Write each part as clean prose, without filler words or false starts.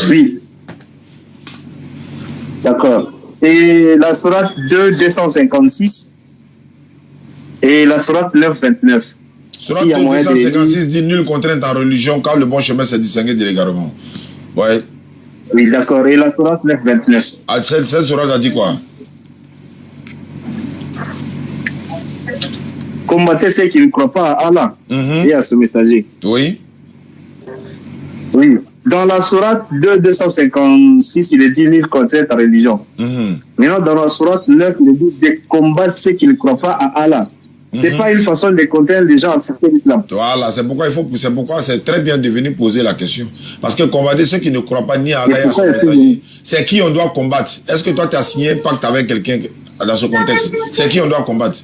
Oui. D'accord. Et la sourate 2, 256 et la sourate 9, 29. Sourate 2, 256 dit nulle contrainte en religion car le bon chemin s'est distingué de l'égarement. Ouais. Oui, d'accord. Et la sourate 9, 29. Ah, cette sourate a dit quoi? Combattez ceux qui ne croient pas à Allah et à ce messager. Oui. Oui. Dans la sourate 2, 256, il est dit nulle contrainte en religion. Maintenant, dans la sourate 9, il est dit de combattre ceux qui ne croient pas à Allah. C'est pas une façon de contraindre les gens à accepter l'islam. Voilà, c'est pourquoi c'est très bien de venir poser la question. Parce que combattre ceux qui ne croient pas ni à Allah et à son messager, c'est qui on doit combattre. Est-ce que toi tu as signé un pacte avec quelqu'un dans ce contexte? C'est qui on doit combattre?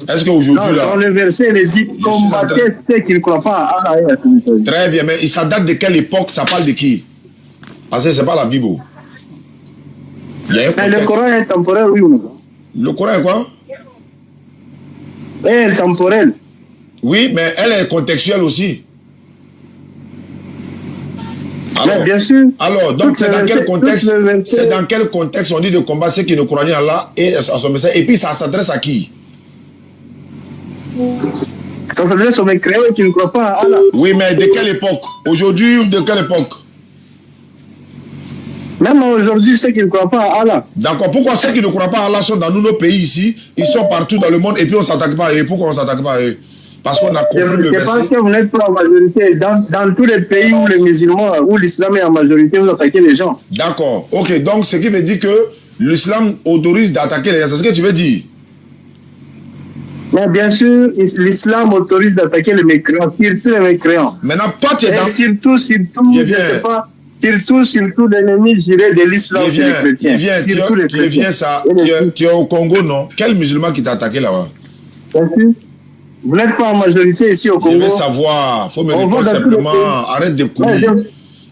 Est-ce qu'aujourd'hui là... Dans le verset, il est dit combattez ceux qui ne croient pas à Allah et à son messager. Très bien, mais ça date de quelle époque? Ça parle de qui? Parce que c'est pas la Bible. Mais le Coran est temporel, oui ou non? Le Coran est quoi? Elle est temporelle. Oui, mais elle est contextuelle aussi. Alors, bien sûr. Alors, donc c'est dans quel contexte? C'est dans quel contexte on dit de combattre ceux qui ne croient ni à Allah et à son message? Et puis ça s'adresse à qui? Ça s'adresse aux mécréants qui ne croient pas à Allah. Oui, mais de quelle époque? Aujourd'hui ou de quelle époque? Même aujourd'hui, ceux qui ne croient pas à Allah. D'accord. Pourquoi ceux qui ne croient pas à Allah sont dans nos pays ici? Ils sont partout dans le monde et puis on ne s'attaque pas à eux. Pourquoi on ne s'attaque pas à eux? Parce qu'on a compris le verset. Je pense que vous n'êtes pas en majorité. Dans tous les pays où les musulmans, où l'islam est en majorité, vous attaquez les gens. D'accord. Ok. Donc, ce qui veut dire que l'islam autorise d'attaquer les gens. C'est ce que tu veux dire? Mais bien sûr, l'islam autorise d'attaquer les mécréants, surtout les mécréants. Maintenant, toi, tu es dans... Surtout, je ne sais pas... Surtout l'ennemi juré de l'islam, c'est les chrétiens. Tu es au Congo, non? Quel musulman qui t'a attaqué là-bas? Vous n'êtes pas en majorité ici au Congo. Je veux savoir. Il faut me répondre simplement. Arrête de courir.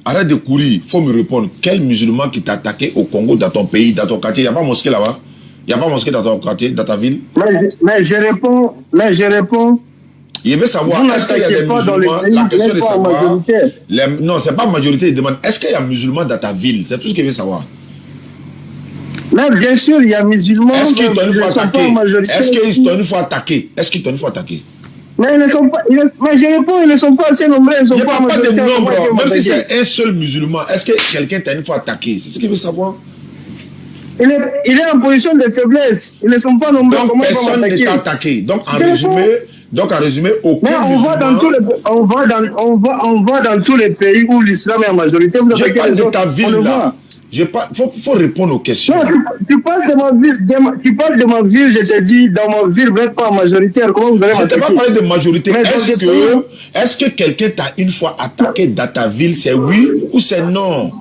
Arrête de courir. Il faut me répondre. Quel musulman qui t'a attaqué au Congo, dans ton pays, dans ton quartier? Il n'y a pas de mosquée là-bas? Il n'y a pas de mosquée dans ton quartier, dans ta ville? Mais je réponds. Il veut savoir, est-ce qu'il y a des musulmans? La question est de savoir. Non, ce n'est pas majorité, il demande, est-ce qu'il y a musulmans dans ta ville? C'est tout ce qu'il veut savoir. Mais bien sûr, il y a musulmans. Est-ce qu'ils t'ont une fois attaqué? Est-ce qu'ils t'ont une fois attaqué? Est-ce qu'ils t'ont une fois attaqué? Mais ils ne sont pas. Mais je réponds, ils ne sont pas assez nombreux. Il n'y a pas de nombre. Même si c'est un seul musulman, est-ce que quelqu'un t'a une fois attaqué? C'est ce qu'il veut savoir. Il est en position de faiblesse. Ils ne sont pas nombreux. Donc personne ne t'a attaqué. Donc en résumé, aucun mais musulman... on va dans tous les pays où l'islam est en majorité. Je parle de ta ville là. Faut répondre aux questions. Non, tu parles de ma ville. Tu parles de ma ville, je te dis, dans ma ville, vous n'êtes pas en majorité. Comment vous allez m'attaquer? Je ne t'ai pas parlé de majorité. Est-ce que quelqu'un t'a une fois attaqué dans ta ville? C'est oui ou c'est non?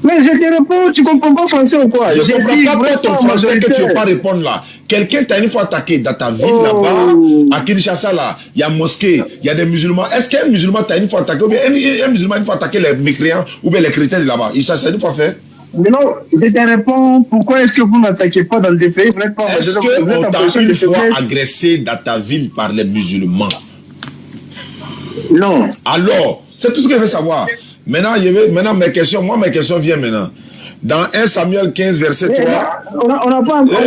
Mais je te réponds, tu comprends pas français ou quoi? Je comprends pas ton français que tu ne veux pas répondre là. Quelqu'un t'a une fois attaqué dans ta ville là-bas, à Kinshasa là, il y a mosquée, il y a des musulmans. Est-ce qu'un musulman t'a une fois attaqué, ou bien un musulman une fois attaqué les mécréants, ou bien les chrétiens de là-bas? Ça s'est une fois fait? Mais non, je te réponds, pourquoi est-ce que vous n'attaquez pas dans des pays? Est-ce qu'on t'a une fois agressé dans ta ville par les musulmans? Non. Alors, c'est tout ce que je veux savoir. Maintenant, mes questions viennent maintenant. Dans 1 Samuel 15, verset 3. On n'a pas encore.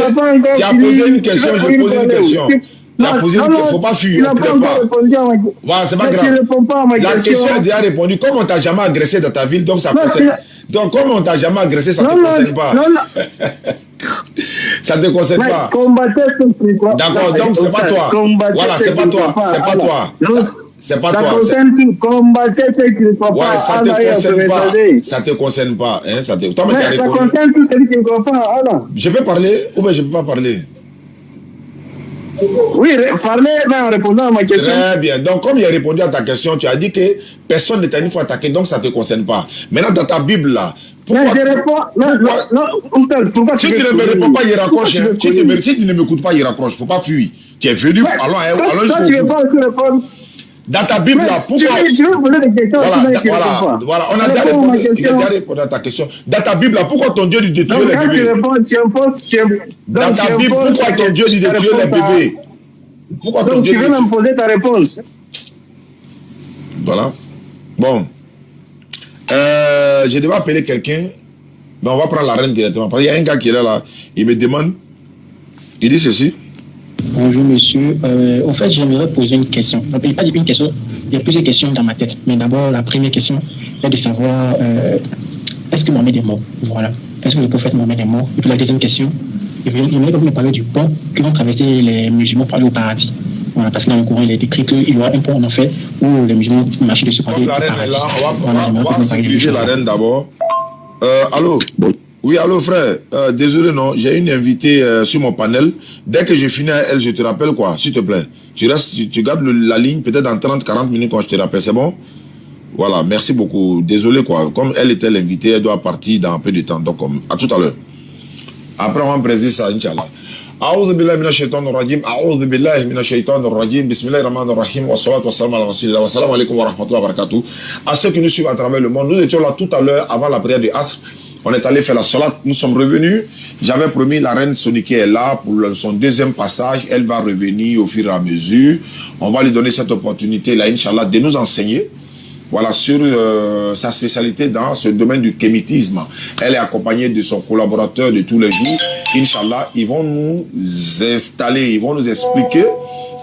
Tu as posé une question, je pose une question. Tu as posé une question, il ne faut pas fuir. Voilà, c'est pas grave. La question est déjà répondue. Comme on ne t'a jamais agressé dans ta ville, donc ça concerne. Donc, comme on ne t'a jamais agressé, ça ne te concerne pas. Ça ne te concerne pas. D'accord, donc c'est pas toi. Voilà, c'est pas toi. C'est pas toi. C'est pas toi. Combattre ceux qui ne croient pas ça te concerne pas. Ça te concerne pas. Hein, ça concerne tous ceux qui ne croient pas à Allah. Je peux parler ou bien je ne peux pas parler? Oui, parler en répondant à ma question. Très bien. Donc, comme il a répondu à ta question, tu as dit que personne ne t'a une fois attaqué, donc ça ne te concerne pas. Maintenant, dans ta Bible là, pourquoi, mais je réponds. Pourquoi si tu ne me réponds pas, il raccroche. Si tu ne m'écoutes pas, il raccroche. Il ne faut pas fuir. Tu es venu, allons jusqu'au bout. Dans ta Bible, là, pourquoi... Tu veux poser des questions. Voilà, on a déjà répondu à ta question. Dans ta Bible, là, pourquoi ton Dieu dit de tuer les bébés? Dans ta Bible, pourquoi ton Dieu dit de tuer les bébés? Donc tu veux me poser ta réponse. Voilà. Bon. je devais appeler quelqu'un, mais on va prendre la reine directement. Parce qu'il y a un gars qui est là, il me demande, il dit ceci. Bonjour monsieur, en fait j'aimerais poser une question. Donc, il n'y a pas une question, il y a plusieurs questions dans ma tête. Mais d'abord, la première question est de savoir, est-ce que Mohamed est mort? Voilà. Est-ce que le prophète Mohamed est mort? Et puis la deuxième question, il aimerait que vous me parliez du pont que vont traverser les musulmans pour aller au paradis. Voilà, parce que dans le Coran, il est écrit qu'il y aura un pont en enfer où les musulmans marchent dessus pour aller au La reine paradis. est là, Voilà, on va sécuriser la reine d'abord. Allô? Oui, allô frère, désolé non, j'ai une invitée sur mon panel. Dès que j'ai fini avec elle, je te rappelle quoi, s'il te plaît. Tu restes, tu gardes la ligne, peut-être dans 30-40 minutes quand je te rappelle, c'est bon? Voilà, merci beaucoup. Désolé quoi, comme elle était l'invitée, elle doit partir dans un peu de temps. Donc, à tout à l'heure. Après, on va briser ça, Inch'Allah. أعوذ بالله من الشيطان الرجيم أعوذ بالله من الشيطان الرجيم بسم الله الرحمن الرحيم والصلاة والسلام على رسول الله والسلام عليكم ورحمة الله وبركاته. À ceux qui nous suivent à travers le monde, nous étions là tout à l'heure avant la prière de Asr. On est allé faire la salat, nous sommes revenus. J'avais promis, la reine Sonique est là pour son deuxième passage. Elle va revenir au fur et à mesure. On va lui donner cette opportunité là, Inch'Allah, de nous enseigner. Voilà, sur sa spécialité dans ce domaine du kémitisme. Elle est accompagnée de son collaborateur de tous les jours. Inch'Allah, ils vont nous installer, ils vont nous expliquer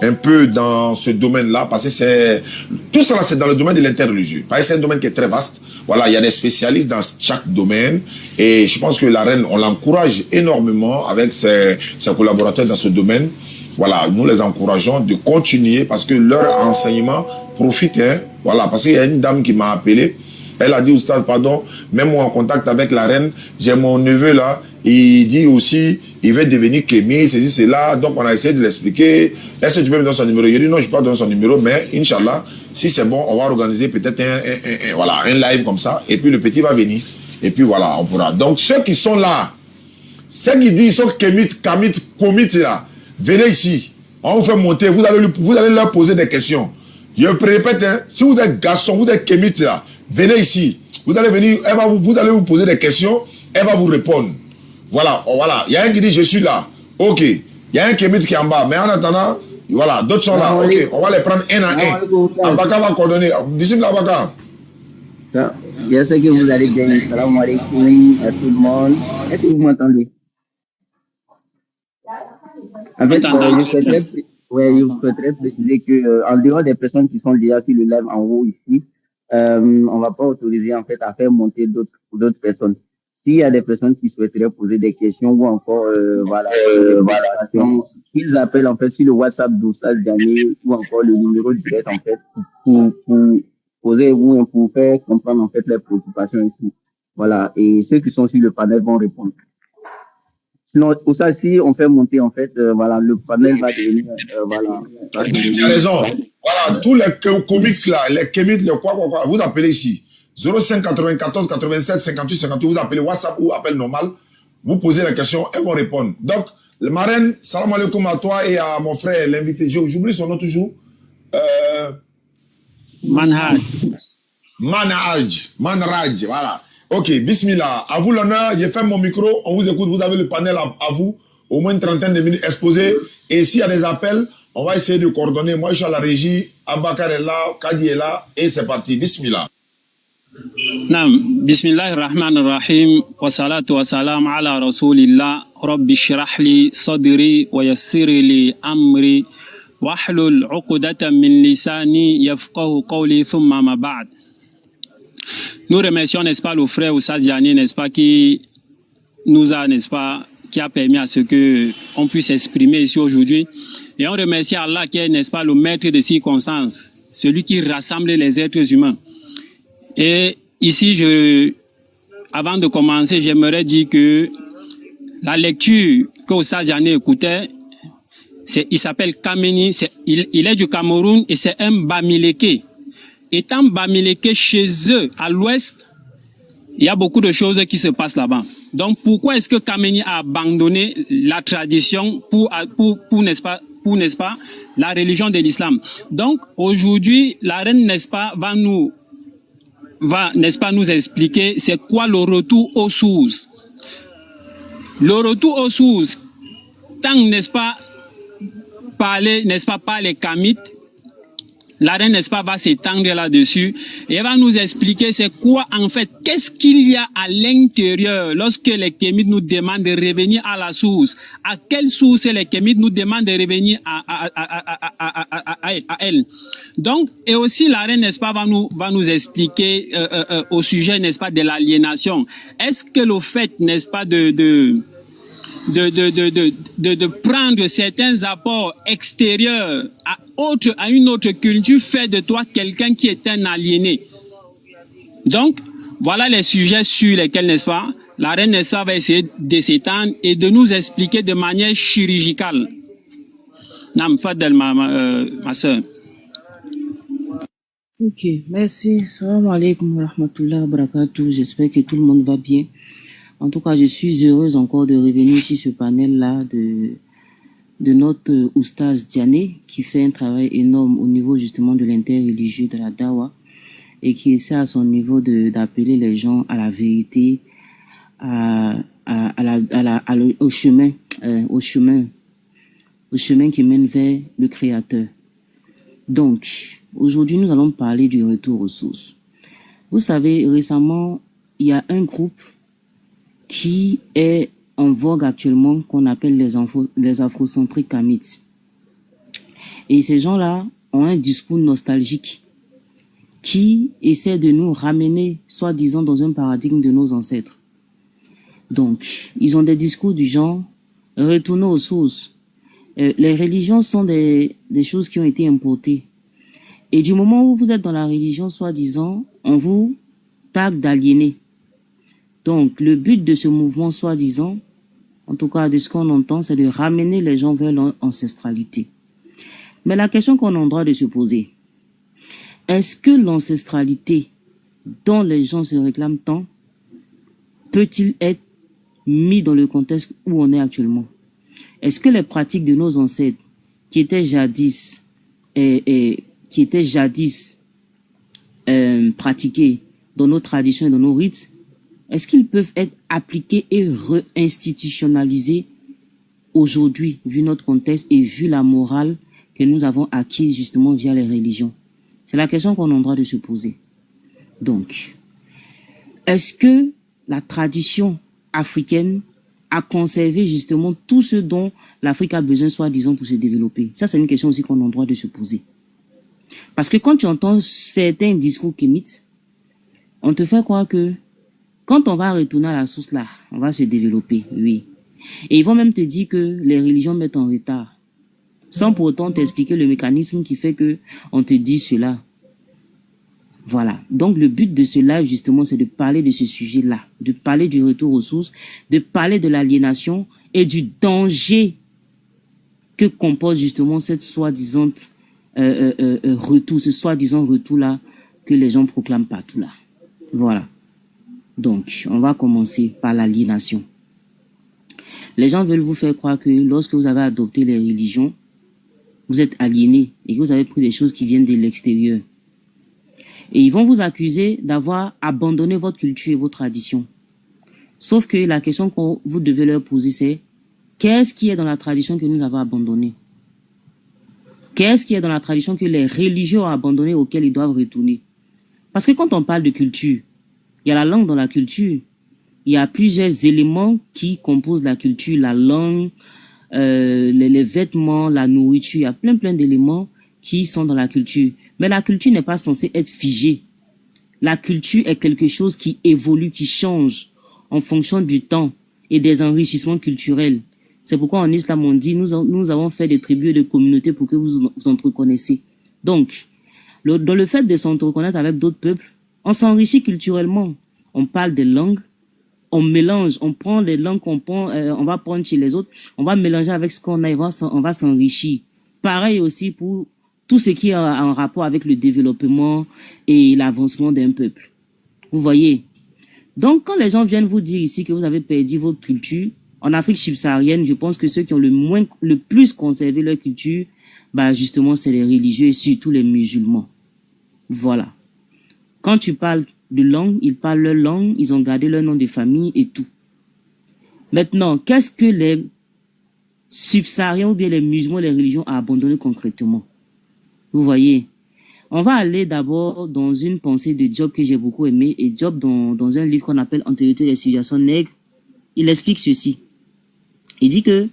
un peu dans ce domaine-là, parce que c'est tout ça, c'est dans le domaine de l'interreligieux. Parce que c'est un domaine qui est très vaste. Voilà, il y a des spécialistes dans chaque domaine, et je pense que la reine, on l'encourage énormément avec ses collaborateurs dans ce domaine. Voilà, nous les encourageons de continuer parce que leur enseignement profite. Hein, voilà, parce qu'il y a une dame qui m'a appelé. Elle a dit, Oustaz, pardon, même moi en contact avec la reine, j'ai mon neveu là, il dit aussi, il veut devenir kémi, ceci, cela. Donc on a essayé de l'expliquer. Est-ce que tu peux me donner son numéro? Il dit non, je ne peux pas donner son numéro, mais Inch'Allah, si c'est bon, on va organiser peut-être voilà, un live comme ça, et puis le petit va venir. Et puis voilà, on pourra. Donc ceux qui sont là, ceux qui disent, ils sont kémites, kamites, komites là, venez ici. On vous fait monter, vous allez leur poser des questions. Je répète, hein, si vous êtes garçon, vous êtes kémite là, venez ici. Vous allez venir, vous allez vous poser des questions, elle va vous répondre. Voilà, oh, voilà. Il y a un qui dit je suis là. Ok. Il y a un kémite qui est en bas. Mais en attendant, voilà, d'autres sont là. Ok, on va les prendre un à un. Abaka va coordonner. Bismillah Abaka. J'espère que vous allez bien. Salam alaikum à tout le monde. Est-ce que vous m'entendez? En fait, je souhaiterais préciser que en dehors des personnes qui sont déjà sur le live en haut ici, on va pas autoriser en fait à faire monter d'autres personnes. S'il y a des personnes qui souhaiteraient poser des questions ou encore qu'ils appellent en fait sur le WhatsApp d'Oustaz Diané ou encore le numéro direct en fait pour poser ou pour faire comprendre en fait les préoccupations et tout. Voilà. Et ceux qui sont sur le panel vont répondre. Sinon, pour ça, si on fait monter, en fait, voilà, le panel va devenir, voilà. Tu as raison. Voilà, tous les comiques là, les kémites, les quoi, vous appelez ici. 05 94 87 58 58, vous appelez WhatsApp ou appel normal. Vous posez la question, elles vont répondre. Donc, le marraine, salam alaikum à toi et à mon frère, l'invité. J'oublie son nom toujours. Manhaj, voilà. Ok, bismillah. À vous l'honneur, j'ai fait mon micro, on vous écoute, vous avez le panel à vous, au moins une trentaine de minutes exposées. Et s'il y a des appels, on va essayer de coordonner. Moi, je suis à la régie, Abakar est là, Kadi est là, et c'est parti. Bismillah. Naam, bismillahir rahmanir rahim, wa salatu wa salam ala rasulillah, rabbi shrah li sadri wa yassir li amri, wahlul uqdatan min lisani yafqahu qawli thumma ma ba'd. Nous remercions, n'est-ce pas, le frère Oustaz Diané, n'est-ce pas, qui nous a, n'est-ce pas, qui a permis à ce que on puisse s'exprimer ici aujourd'hui. Et on remercie Allah qui est, n'est-ce pas, le maître des circonstances, celui qui rassemble les êtres humains. Et ici, avant de commencer, j'aimerais dire que la lecture que Oustaz Diané écoutait, il s'appelle Kameni, il est du Cameroun et c'est un Bamileke. Étant Bamileke chez eux, à l'ouest, il y a beaucoup de choses qui se passent là-bas. Donc, pourquoi est-ce que Kameni a abandonné la tradition pour n'est-ce pas, la religion de l'islam? Donc, aujourd'hui, la reine, n'est-ce pas, va, n'est-ce pas, nous expliquer c'est quoi le retour aux sources. Le retour aux sources, tant, n'est-ce pas, parler, n'est-ce pas, par les Kamites, La reine, n'est-ce pas, va s'étendre là-dessus et elle va nous expliquer c'est quoi en fait, qu'est-ce qu'il y a à l'intérieur lorsque les kémites nous demandent de revenir à la source. À quelle source les kémites nous demandent de revenir à elle. Donc, et aussi la reine, n'est-ce pas, va nous expliquer au sujet, n'est-ce pas, de l'aliénation. Est-ce que le fait, n'est-ce pas, de prendre certains apports extérieurs à une autre culture fait de toi quelqu'un qui est un aliéné. Donc, voilà les sujets sur lesquels, n'est-ce pas, la reine, n'est-ce pas, va essayer de s'étendre et de nous expliquer de manière chirurgicale. Nam Fadel, ma soeur. Ok, merci. Salam alaikum wa rahmatullahi wa barakatuh. J'espère que tout le monde va bien. En tout cas, je suis heureuse encore de revenir sur ce panel-là de notre oustaz Diané, qui fait un travail énorme au niveau justement de l'interreligieux, de la dawa, et qui essaie à son niveau d'appeler les gens à la vérité, au chemin qui mène vers le Créateur. Donc, aujourd'hui, nous allons parler du retour aux sources. Vous savez, récemment, il y a un groupe qui est en vogue actuellement, qu'on appelle les afrocentriques kamites. Et ces gens-là ont un discours nostalgique qui essaie de nous ramener, soi-disant, dans un paradigme de nos ancêtres. Donc, ils ont des discours du genre « retournons aux sources ». Les religions sont des choses qui ont été importées. Et du moment où vous êtes dans la religion, soi-disant, on vous tague d'aliéné. Donc, le but de ce mouvement, soi-disant, en tout cas de ce qu'on entend, c'est de ramener les gens vers leur ancestralité. Mais la question qu'on a le droit de se poser, est-ce que l'ancestralité dont les gens se réclament tant peut-il être mis dans le contexte où on est actuellement? Est-ce que les pratiques de nos ancêtres qui étaient jadis pratiquées dans nos traditions et dans nos rites, est-ce qu'ils peuvent être appliqués et réinstitutionnalisés aujourd'hui, vu notre contexte et vu la morale que nous avons acquise justement via les religions? C'est la question qu'on a le droit de se poser. Donc, est-ce que la tradition africaine a conservé justement tout ce dont l'Afrique a besoin, soi-disant, pour se développer? Ça, c'est une question aussi qu'on a le droit de se poser. Parce que quand tu entends certains discours kémites, on te fait croire que quand on va retourner à la source là, on va se développer, oui. Et ils vont même te dire que les religions mettent en retard, sans pour autant t'expliquer le mécanisme qui fait que on te dit cela. Voilà. Donc le but de ce live justement, c'est de parler de ce sujet-là, de parler du retour aux sources, de parler de l'aliénation et du danger que compose justement cette soi-disant retour, ce soi-disant retour-là que les gens proclament partout là. Voilà. Donc, on va commencer par l'aliénation. Les gens veulent vous faire croire que lorsque vous avez adopté les religions, vous êtes aliéné et que vous avez pris des choses qui viennent de l'extérieur. Et ils vont vous accuser d'avoir abandonné votre culture et vos traditions. Sauf que la question que vous devez leur poser, c'est qu'est-ce qui est dans la tradition que nous avons abandonné? Qu'est-ce qui est dans la tradition que les religieux ont abandonné, auxquels ils doivent retourner? Parce que quand on parle de culture, il y a la langue dans la culture. Il y a plusieurs éléments qui composent la culture, la langue, les vêtements, la nourriture. Il y a plein d'éléments qui sont dans la culture. Mais la culture n'est pas censée être figée. La culture est quelque chose qui évolue, qui change en fonction du temps et des enrichissements culturels. C'est pourquoi en islam on dit nous avons fait des tribus et des communautés pour que vous entreconnaissiez. Donc, dans le fait de s'entreconnaître avec d'autres peuples, on s'enrichit culturellement. On parle des langues, on mélange, on prend les langues qu'on prend, on va prendre chez les autres, on va mélanger avec ce qu'on a, on va s'enrichir. Pareil aussi pour tout ce qui est en rapport avec le développement et l'avancement d'un peuple. Vous voyez? Donc, quand les gens viennent vous dire ici que vous avez perdu votre culture, en Afrique subsaharienne, je pense que ceux qui ont le plus conservé leur culture, bah justement, c'est les religieux et surtout les musulmans. Voilà. Quand tu parles de langue, ils parlent leur langue, ils ont gardé leur nom de famille et tout. Maintenant, qu'est-ce que les subsahariens ou bien les musulmans, les religions ont abandonné concrètement? Vous voyez? On va aller d'abord dans une pensée de Job que j'ai beaucoup aimé. Et Job, dans un livre qu'on appelle Antériorité des civilisations nègres, il explique ceci. Il dit que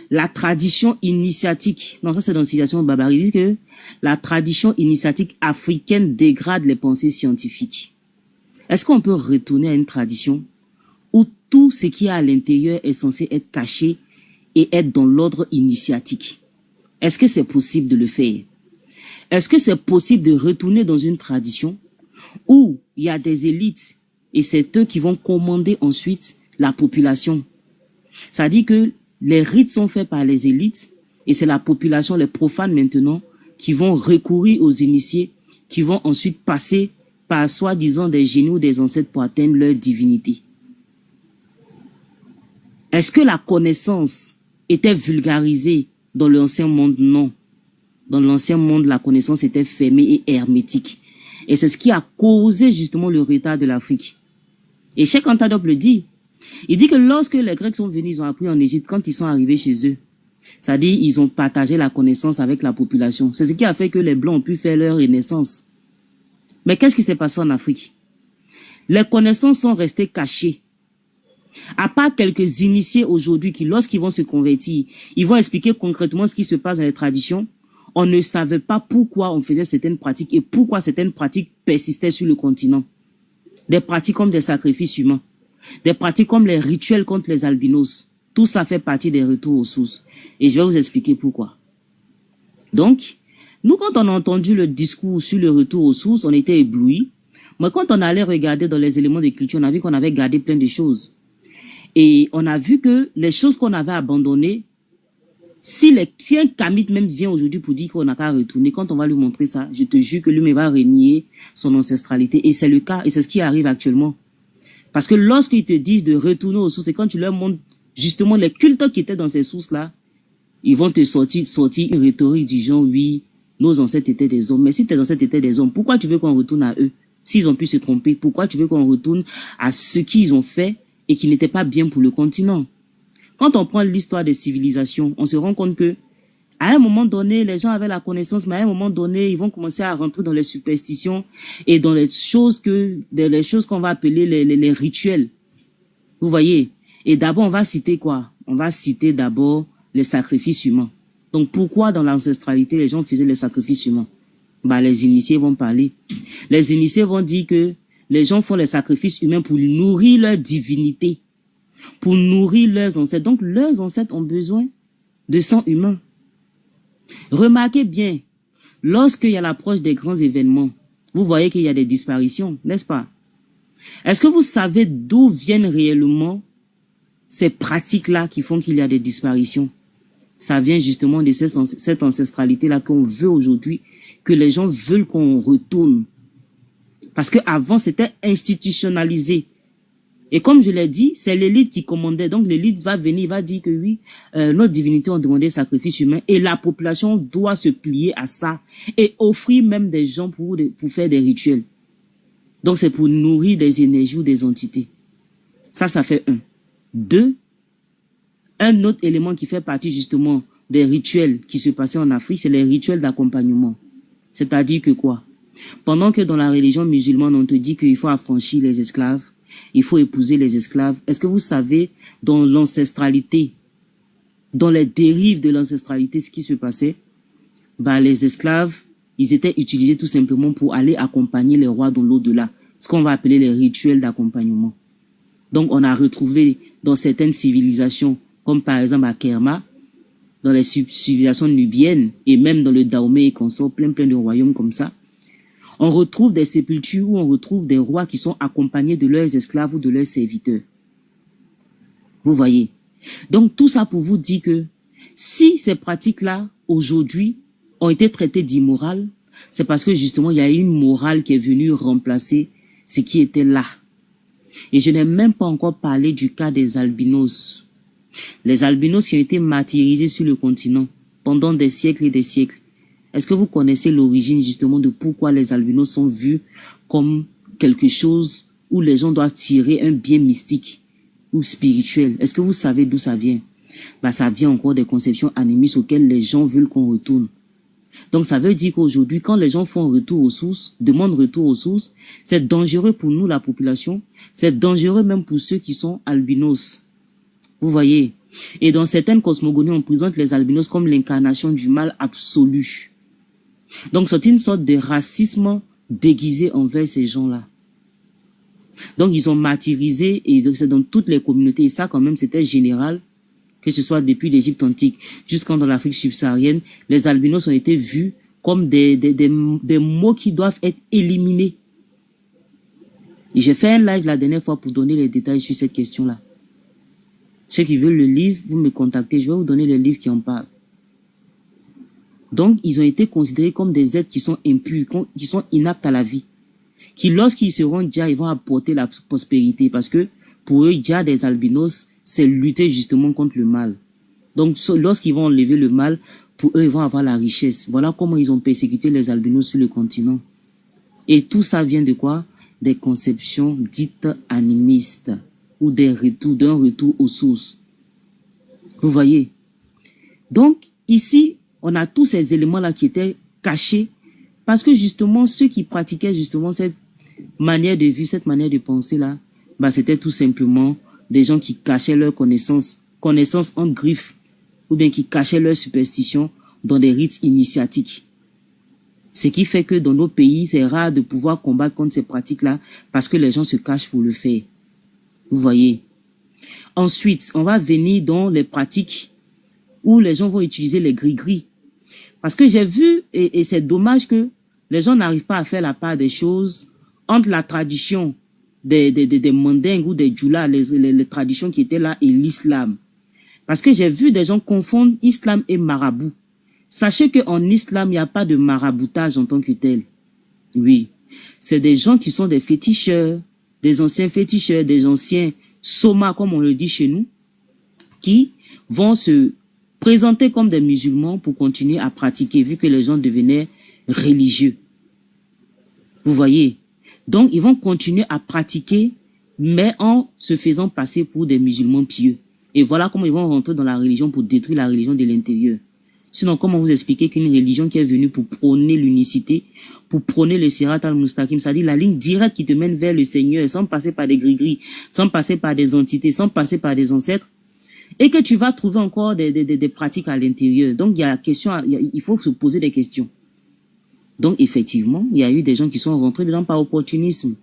la tradition initiatique, non, ça c'est dans Civilisation barbarie, il dit que la tradition initiatique africaine dégrade les pensées scientifiques. Est-ce qu'on peut retourner à une tradition où tout ce qui est à l'intérieur est censé être caché et être dans l'ordre initiatique? Est-ce que c'est possible de le faire? Est-ce que c'est possible de retourner dans une tradition où il y a des élites et c'est eux qui vont commander ensuite la population? Ça dit que les rites sont faits par les élites et c'est la population, les profanes maintenant, qui vont recourir aux initiés, qui vont ensuite passer par soi-disant des génies ou des ancêtres pour atteindre leur divinité. Est-ce que la connaissance était vulgarisée dans l'ancien monde? Non. Dans l'ancien monde, la connaissance était fermée et hermétique. Et c'est ce qui a causé justement le retard de l'Afrique. Et Cheikh Anta Diop le dit. Il dit que lorsque les Grecs sont venus, ils ont appris en Égypte, quand ils sont arrivés chez eux, c'est-à-dire ils ont partagé la connaissance avec la population. C'est ce qui a fait que les Blancs ont pu faire leur renaissance. Mais qu'est-ce qui s'est passé en Afrique? Les connaissances sont restées cachées. À part quelques initiés aujourd'hui qui, lorsqu'ils vont se convertir, ils vont expliquer concrètement ce qui se passe dans les traditions. On ne savait pas pourquoi on faisait certaines pratiques et pourquoi certaines pratiques persistaient sur le continent. Des pratiques comme des sacrifices humains. Des pratiques comme les rituels contre les albinos. Tout ça fait partie des retours aux sources. Et je vais vous expliquer pourquoi. Donc, nous, quand on a entendu le discours sur le retour aux sources, on était éblouis. Mais quand on allait regarder dans les éléments de culture, on a vu qu'on avait gardé plein de choses. Et on a vu que les choses qu'on avait abandonnées, si un kamite même vient aujourd'hui pour dire qu'on n'a qu'à retourner, quand on va lui montrer ça, je te jure que lui va renier son ancestralité. Et c'est le cas, et c'est ce qui arrive actuellement. Parce que lorsqu'ils te disent de retourner aux sources, et quand tu leur montres justement les cultes qui étaient dans ces sources-là, ils vont te sortir une rhétorique du genre, oui, nos ancêtres étaient des hommes. Mais si tes ancêtres étaient des hommes, pourquoi tu veux qu'on retourne à eux? S'ils ont pu se tromper, pourquoi tu veux qu'on retourne à ce qu'ils ont fait et qui n'était pas bien pour le continent? Quand on prend l'histoire des civilisations, on se rend compte que à un moment donné, les gens avaient la connaissance, mais à un moment donné, ils vont commencer à rentrer dans les superstitions et dans les choses qu'on va appeler les rituels. Vous voyez? Et d'abord, on va citer quoi? On va citer d'abord les sacrifices humains. Donc, pourquoi dans l'ancestralité, les gens faisaient les sacrifices humains? Les initiés vont parler. Les initiés vont dire que les gens font les sacrifices humains pour nourrir leur divinité, pour nourrir leurs ancêtres. Donc, leurs ancêtres ont besoin de sang humain. Remarquez bien, lorsqu'il y a l'approche des grands événements, vous voyez qu'il y a des disparitions, n'est-ce pas? Est-ce que vous savez d'où viennent réellement ces pratiques-là qui font qu'il y a des disparitions? Ça vient justement de cette ancestralité-là qu'on veut aujourd'hui, que les gens veulent qu'on retourne. Parce qu'avant, c'était institutionnalisé. Et comme je l'ai dit, c'est l'élite qui commandait. Donc l'élite va venir, va dire que oui, nos divinités ont demandé sacrifice humain et la population doit se plier à ça et offrir même des gens pour faire des rituels. Donc c'est pour nourrir des énergies ou des entités. Ça fait un. Deux, un autre élément qui fait partie justement des rituels qui se passaient en Afrique, c'est les rituels d'accompagnement. C'est-à-dire que quoi? Pendant que dans la religion musulmane, on te dit qu'il faut affranchir les esclaves, il faut épouser les esclaves. Est-ce que vous savez, dans l'ancestralité, dans les dérives de l'ancestralité, ce qui se passait? Les esclaves, ils étaient utilisés tout simplement pour aller accompagner les rois dans l'au-delà. Ce qu'on va appeler les rituels d'accompagnement. Donc, on a retrouvé dans certaines civilisations, comme par exemple à Kerma, dans les civilisations nubiennes, et même dans le Dahomey et consorts, plein de royaumes comme ça, on retrouve des sépultures où on retrouve des rois qui sont accompagnés de leurs esclaves ou de leurs serviteurs. Vous voyez? Donc tout ça pour vous dire que si ces pratiques-là, aujourd'hui, ont été traitées d'immorales, c'est parce que justement, il y a une morale qui est venue remplacer ce qui était là. Et je n'ai même pas encore parlé du cas des albinos. Les albinos qui ont été martyrisés sur le continent pendant des siècles et des siècles. Est-ce que vous connaissez l'origine justement de pourquoi les albinos sont vus comme quelque chose où les gens doivent tirer un bien mystique ou spirituel? Est-ce que vous savez d'où ça vient? Ça vient encore des conceptions animistes auxquelles les gens veulent qu'on retourne. Donc, ça veut dire qu'aujourd'hui, quand les gens font retour aux sources, demandent retour aux sources, c'est dangereux pour nous, la population. C'est dangereux même pour ceux qui sont albinos. Vous voyez? Et dans certaines cosmogonies, on présente les albinos comme l'incarnation du mal absolu. Donc, c'est une sorte de racisme déguisé envers ces gens-là. Donc, ils ont martyrisé, et c'est dans toutes les communautés. Et ça, quand même, c'était général, que ce soit depuis l'Égypte antique jusqu'en dans l'Afrique subsaharienne, les albinos ont été vus comme des mots qui doivent être éliminés. Et j'ai fait un live la dernière fois pour donner les détails sur cette question-là. Ceux qui veulent le livre, vous me contactez, je vais vous donner les livres qui en parlent. Donc, ils ont été considérés comme des êtres qui sont impurs, qui sont inaptes à la vie. Qui, lorsqu'ils seront Dja, ils vont apporter la prospérité. Parce que, pour eux, Dja des albinos, c'est lutter justement contre le mal. Donc, lorsqu'ils vont enlever le mal, pour eux, ils vont avoir la richesse. Voilà comment ils ont persécuté les albinos sur le continent. Et tout ça vient de quoi? Des conceptions dites animistes. Ou d'un retour aux sources. Vous voyez? Donc, ici, on a tous ces éléments-là qui étaient cachés parce que justement, ceux qui pratiquaient justement cette manière de vivre, cette manière de penser-là, bah, c'était tout simplement des gens qui cachaient leurs connaissances en griffes, ou bien qui cachaient leurs superstitions dans des rites initiatiques. Ce qui fait que dans nos pays, c'est rare de pouvoir combattre contre ces pratiques-là parce que les gens se cachent pour le faire. Vous voyez. Ensuite, on va venir dans les pratiques où les gens vont utiliser les gris-gris. Parce que j'ai vu, et c'est dommage que les gens n'arrivent pas à faire la part des choses entre la tradition des mandingues ou des djoulas, les traditions qui étaient là, et l'islam. Parce que j'ai vu des gens confondre islam et marabout. Sachez qu'en islam, il n'y a pas de maraboutage en tant que tel. Oui. C'est des gens qui sont des féticheurs, des anciens féticheurs, des anciens somas, comme on le dit chez nous, qui vont se présenter comme des musulmans pour continuer à pratiquer, vu que les gens devenaient religieux. Vous voyez? Donc, ils vont continuer à pratiquer, mais en se faisant passer pour des musulmans pieux. Et voilà comment ils vont rentrer dans la religion pour détruire la religion de l'intérieur. Sinon, comment vous expliquer qu'une religion qui est venue pour prôner l'unicité, pour prôner le Sirat al-Mustaqim, c'est-à-dire la ligne directe qui te mène vers le Seigneur, sans passer par des gris-gris, sans passer par des entités, sans passer par des ancêtres, et que tu vas trouver encore des pratiques à l'intérieur. Donc, il faut se poser des questions. Donc, effectivement, il y a eu des gens qui sont rentrés dedans par opportunisme.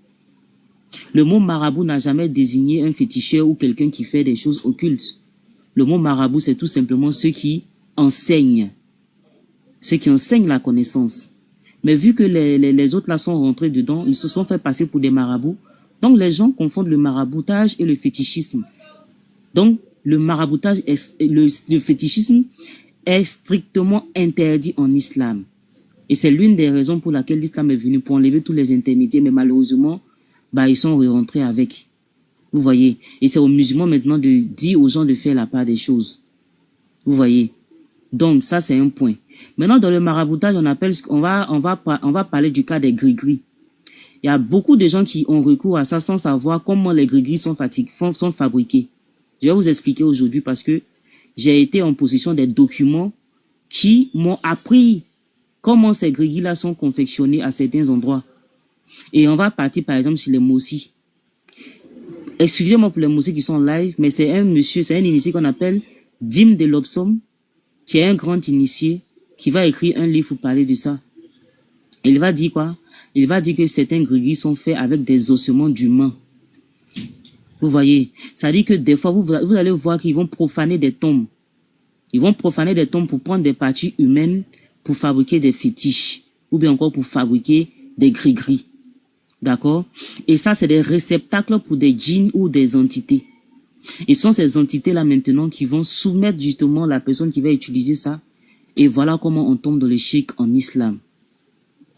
Le mot marabout n'a jamais désigné un féticheur ou quelqu'un qui fait des choses occultes. Le mot marabout, c'est tout simplement ceux qui enseignent la connaissance. Mais vu que les autres là sont rentrés dedans, ils se sont fait passer pour des marabouts. Donc, les gens confondent le maraboutage et le fétichisme. Donc, le maraboutage, le fétichisme est strictement interdit en islam. Et c'est l'une des raisons pour laquelle l'islam est venu, pour enlever tous les intermédiaires, mais malheureusement, bah, ils sont rentrés avec. Vous voyez? Et c'est aux musulmans maintenant de dire aux gens de faire la part des choses. Vous voyez? Donc, ça, c'est un point. Maintenant, dans le maraboutage, on va parler du cas des gris-gris. Il y a beaucoup de gens qui ont recours à ça sans savoir comment les gris-gris sont fabriqués. Je vais vous expliquer aujourd'hui parce que j'ai été en possession des documents qui m'ont appris comment ces gris-gris-là sont confectionnés à certains endroits. Et on va partir, par exemple, sur les Mossi. Excusez-moi pour les Mossi qui sont live, mais c'est un initié qu'on appelle Dim de Lobsom, qui est un grand initié, qui va écrire un livre pour parler de ça. Il va dire quoi? Il va dire que certains gris-gris sont faits avec des ossements d'humains. Vous voyez? Ça dit que des fois, vous allez voir qu'ils vont profaner des tombes. Ils vont profaner des tombes pour prendre des parties humaines pour fabriquer des fétiches. Ou bien encore pour fabriquer des gris-gris. D'accord? Et ça, c'est des réceptacles pour des djinns ou des entités. Et ce sont ces entités-là maintenant qui vont soumettre justement la personne qui va utiliser ça. Et voilà comment on tombe dans le shirk en islam.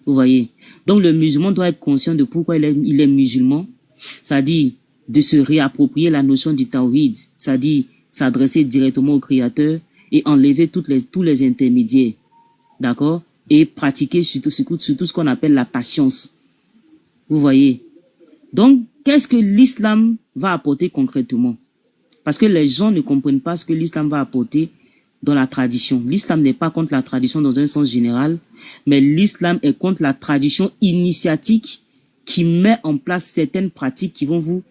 Vous voyez? Donc le musulman doit être conscient de pourquoi il est musulman. C'est-à-dire de se réapproprier la notion du tawhid. C'est-à-dire s'adresser directement au créateur et enlever tous les intermédiaires. D'accord? Et pratiquer surtout ce qu'on appelle la patience. Vous voyez? Donc, qu'est-ce que l'islam va apporter concrètement? Parce que les gens ne comprennent pas ce que l'islam va apporter dans la tradition. L'islam n'est pas contre la tradition dans un sens général, mais l'islam est contre la tradition initiatique qui met en place certaines pratiques qui vont vous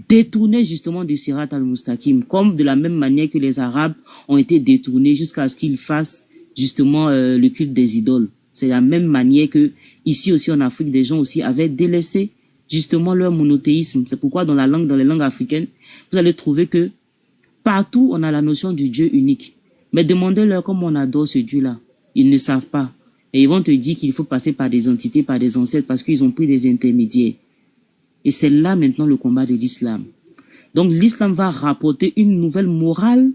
détourner justement du Sirat al-Mustaqim, comme de la même manière que les Arabes ont été détournés jusqu'à ce qu'ils fassent justement le culte des idoles. C'est la même manière que ici aussi en Afrique, des gens aussi avaient délaissé justement leur monothéisme. C'est pourquoi dans les langues africaines, vous allez trouver que partout on a la notion du Dieu unique. Mais demandez-leur comment on adore ce Dieu-là. Ils ne savent pas. Et ils vont te dire qu'il faut passer par des entités, par des ancêtres, parce qu'ils ont pris des intermédiaires. Et c'est là maintenant le combat de l'islam. Donc l'islam va rapporter une nouvelle morale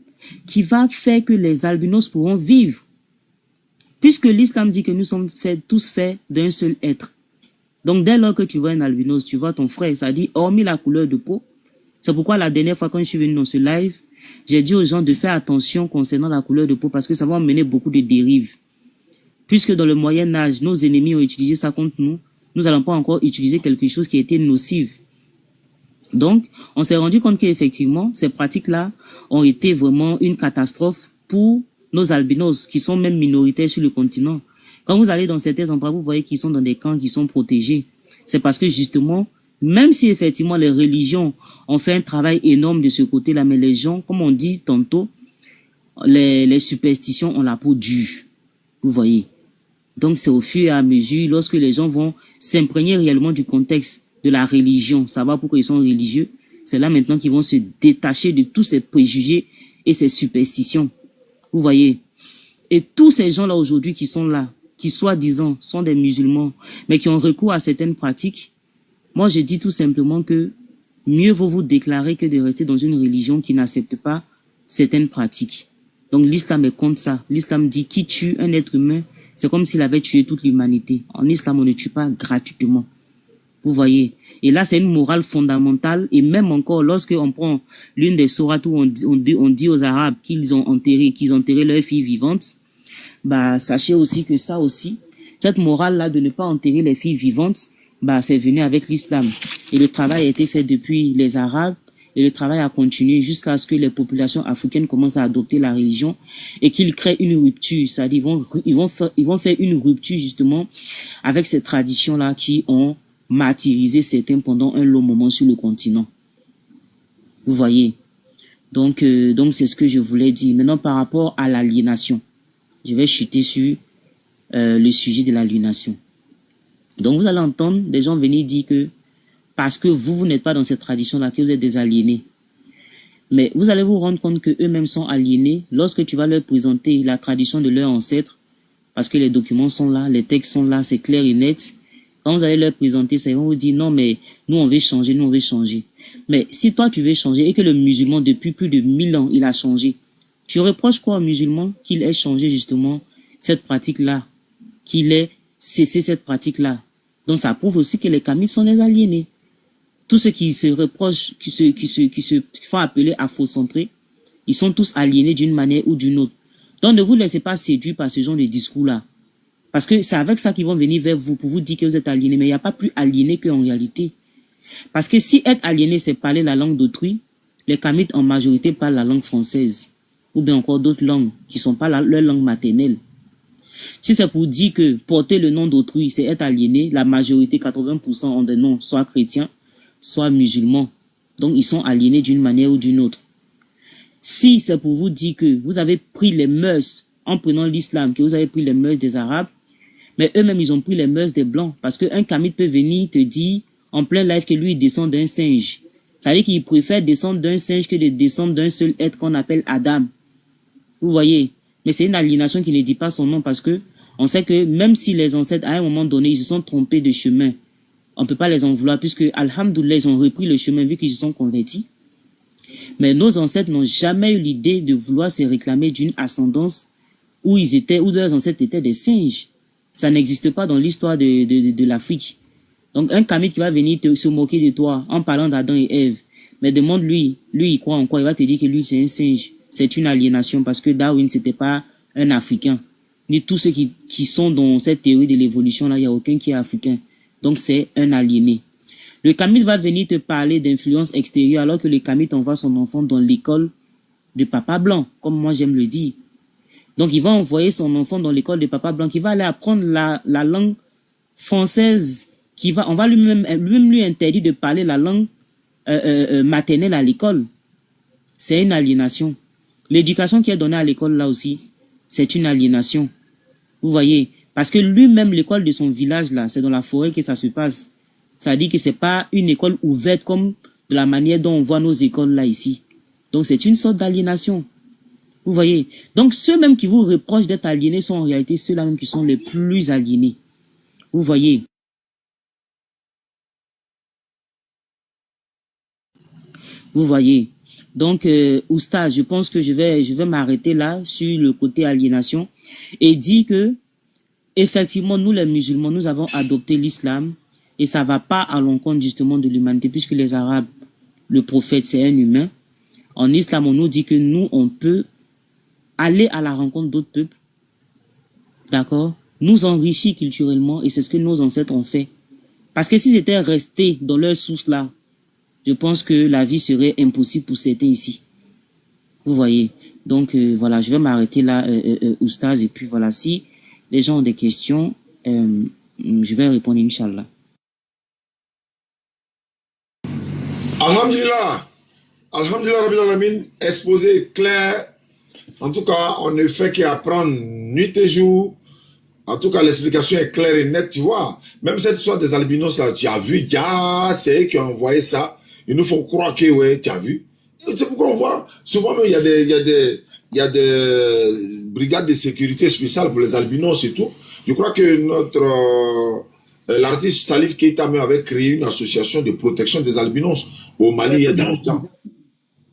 qui va faire que les albinos pourront vivre. Puisque l'islam dit que nous sommes tous faits d'un seul être. Donc dès lors que tu vois un albinos, tu vois ton frère, ça dit hormis la couleur de peau. C'est pourquoi la dernière fois quand je suis venu dans ce live, j'ai dit aux gens de faire attention concernant la couleur de peau parce que ça va emmener beaucoup de dérives. Puisque dans le Moyen-Âge, nos ennemis ont utilisé ça contre nous, nous n'allons pas encore utiliser quelque chose qui a été nocif. Donc, on s'est rendu compte qu'effectivement, ces pratiques-là ont été vraiment une catastrophe pour nos albinos, qui sont même minoritaires sur le continent. Quand vous allez dans certains endroits, vous voyez qu'ils sont dans des camps qui sont protégés. C'est parce que justement, même si effectivement les religions ont fait un travail énorme de ce côté-là, mais les gens, comme on dit tantôt, les superstitions ont la peau dure. Vous voyez. Donc c'est au fur et à mesure, lorsque les gens vont s'imprégner réellement du contexte de la religion, savoir pourquoi ils sont religieux, c'est là maintenant qu'ils vont se détacher de tous ces préjugés et ces superstitions. Vous voyez. Et tous ces gens-là aujourd'hui qui sont là, qui soi-disant sont des musulmans, mais qui ont recours à certaines pratiques, moi je dis tout simplement que mieux vaut vous déclarer que de rester dans une religion qui n'accepte pas certaines pratiques. Donc l'islam est contre ça. L'islam dit qui tue un être humain, c'est comme s'il avait tué toute l'humanité. En islam, on ne tue pas gratuitement. Vous voyez. Et là, c'est une morale fondamentale. Et même encore, lorsqu'on prend l'une des sourates où on dit aux Arabes qu'ils ont enterré leurs filles vivantes, bah, sachez aussi que ça aussi, cette morale-là de ne pas enterrer les filles vivantes, bah, c'est venu avec l'islam. Et le travail a été fait depuis les Arabes. Et le travail a continué jusqu'à ce que les populations africaines commencent à adopter la religion et qu'ils créent une rupture. C'est-à-dire, ils vont faire une rupture justement avec ces traditions-là qui ont martyrisé certains pendant un long moment sur le continent. Vous voyez. Donc c'est ce que je voulais dire. Maintenant, par rapport à l'aliénation, je vais chuter sur le sujet de l'aliénation. Donc, vous allez entendre des gens venir dire que parce que vous n'êtes pas dans cette tradition-là, que vous êtes des aliénés. Mais vous allez vous rendre compte qu'eux-mêmes sont aliénés lorsque tu vas leur présenter la tradition de leurs ancêtres, parce que les documents sont là, les textes sont là, c'est clair et net. Quand vous allez leur présenter ça, ils vont vous dire non, mais nous on veut changer, nous on veut changer. Mais si toi tu veux changer et que le musulman depuis plus de 1000 ans, il a changé, tu reproches quoi au musulman qu'il ait changé justement cette pratique-là, qu'il ait cessé cette pratique-là. Donc ça prouve aussi que les Kamites sont des aliénés. Tous ceux qui se reprochent, qui se font appeler afrocentrés, ils sont tous aliénés d'une manière ou d'une autre. Donc ne vous laissez pas séduire par ce genre de discours-là. Parce que c'est avec ça qu'ils vont venir vers vous pour vous dire que vous êtes aliénés. Mais il n'y a pas plus aliéné qu'en réalité. Parce que si être aliéné, c'est parler la langue d'autrui, les Kamites en majorité parlent la langue française. Ou bien encore d'autres langues qui ne sont pas leur langue maternelle. Si c'est pour dire que porter le nom d'autrui, c'est être aliéné, la majorité, 80% ont des noms, soit chrétiens, soit musulmans. Donc, ils sont aliénés d'une manière ou d'une autre. Si c'est pour vous dire que vous avez pris les mœurs, en prenant l'islam, que vous avez pris les mœurs des Arabes, mais eux-mêmes, ils ont pris les mœurs des Blancs. Parce qu'un Kamite peut venir te dire, en plein live, que lui, il descend d'un singe. Ça veut dire qu'il préfère descendre d'un singe que de descendre d'un seul être qu'on appelle Adam. Vous voyez? Mais c'est une aliénation qui ne dit pas son nom parce que on sait que même si les ancêtres, à un moment donné, ils se sont trompés de chemin, on ne peut pas les en vouloir puisque, alhamdoulilah, ils ont repris le chemin vu qu'ils se sont convertis. Mais nos ancêtres n'ont jamais eu l'idée de vouloir se réclamer d'une ascendance où leurs ancêtres étaient des singes. Ça n'existe pas dans l'histoire de l'Afrique. Donc, un Kamite qui va venir se moquer de toi en parlant d'Adam et Ève, mais demande-lui, lui, il croit en quoi? Il va te dire que lui, c'est un singe. C'est une aliénation parce que Darwin, c'était pas un Africain. Ni tous ceux qui sont dans cette théorie de l'évolution-là, il n'y a aucun qui est africain. Donc, c'est un aliéné. Le Kamite va venir te parler d'influence extérieure alors que le Kamite envoie son enfant dans l'école de papa blanc, comme moi j'aime le dire. Donc, il va envoyer son enfant dans l'école de papa blanc, qui va aller apprendre la langue française, on va lui-même lui interdire de parler la langue maternelle à l'école. C'est une aliénation. L'éducation qui est donnée à l'école là aussi, c'est une aliénation. Vous voyez, parce que lui-même, l'école de son village là, c'est dans la forêt que ça se passe. Ça dit que c'est pas une école ouverte comme de la manière dont on voit nos écoles là ici. Donc c'est une sorte d'aliénation. Vous voyez. Donc ceux-mêmes qui vous reprochent d'être aliénés sont en réalité ceux-là même qui sont les plus aliénés. Vous voyez. Vous voyez. Donc, Oustaz, je pense que je vais m'arrêter là sur le côté aliénation et dire que effectivement, nous les musulmans, nous avons adopté l'islam et ça va pas à l'encontre justement de l'humanité puisque les Arabes, le prophète, c'est un humain. En islam, on nous dit que nous, on peut aller à la rencontre d'autres peuples, d'accord, nous enrichir culturellement et c'est ce que nos ancêtres ont fait. Parce que s'ils étaient restés dans leur source là, je pense que la vie serait impossible pour certains ici. Vous voyez. Donc, voilà, je vais m'arrêter là, Oustaz. Et puis, voilà, si les gens ont des questions, je vais répondre, Inch'Allah. Alhamdulillah. Alhamdulillah, Rabbil Alamin, exposé clair. En tout cas, on ne fait qu'apprendre nuit et jour. En tout cas, l'explication est claire et nette, tu vois. Même cette histoire des albinos là, tu as vu, c'est eux qui ont envoyé ça. Ils nous font croire que, ouais, tu as vu. C'est pourquoi on voit, souvent même, il y a des brigades de sécurité spéciales pour les albinos et tout. Je crois que l'artiste Salif Keita avait créé une association de protection des albinos au Mali et dans le temps.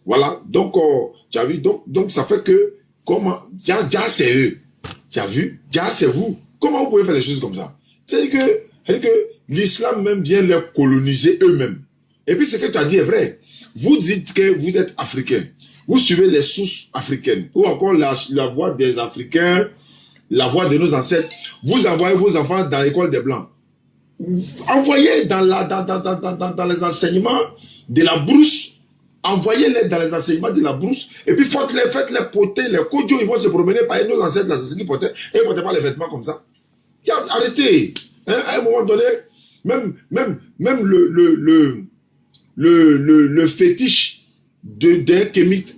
Voilà. Donc, tu as vu, donc ça fait que, comment, c'est eux. Tu as vu, c'est vous. Comment vous pouvez faire les choses comme ça? C'est-à-dire que l'islam même vient les coloniser eux-mêmes. Et puis, ce que tu as dit est vrai. Vous dites que vous êtes africain. Vous suivez les sources africaines. Ou encore la voix des Africains, la voix de nos ancêtres. Vous envoyez vos enfants dans l'école des Blancs. Envoyez dans les enseignements de la brousse. Envoyez-les dans les enseignements de la brousse. Et puis, faites-les porter. Les kodjo, ils vont se promener par nos ancêtres. Là, c'est ce qu'ils portaient. Et ils ne portaient pas les vêtements comme ça. Arrêtez. Hein, à un moment donné, même le fétiche d'un kémite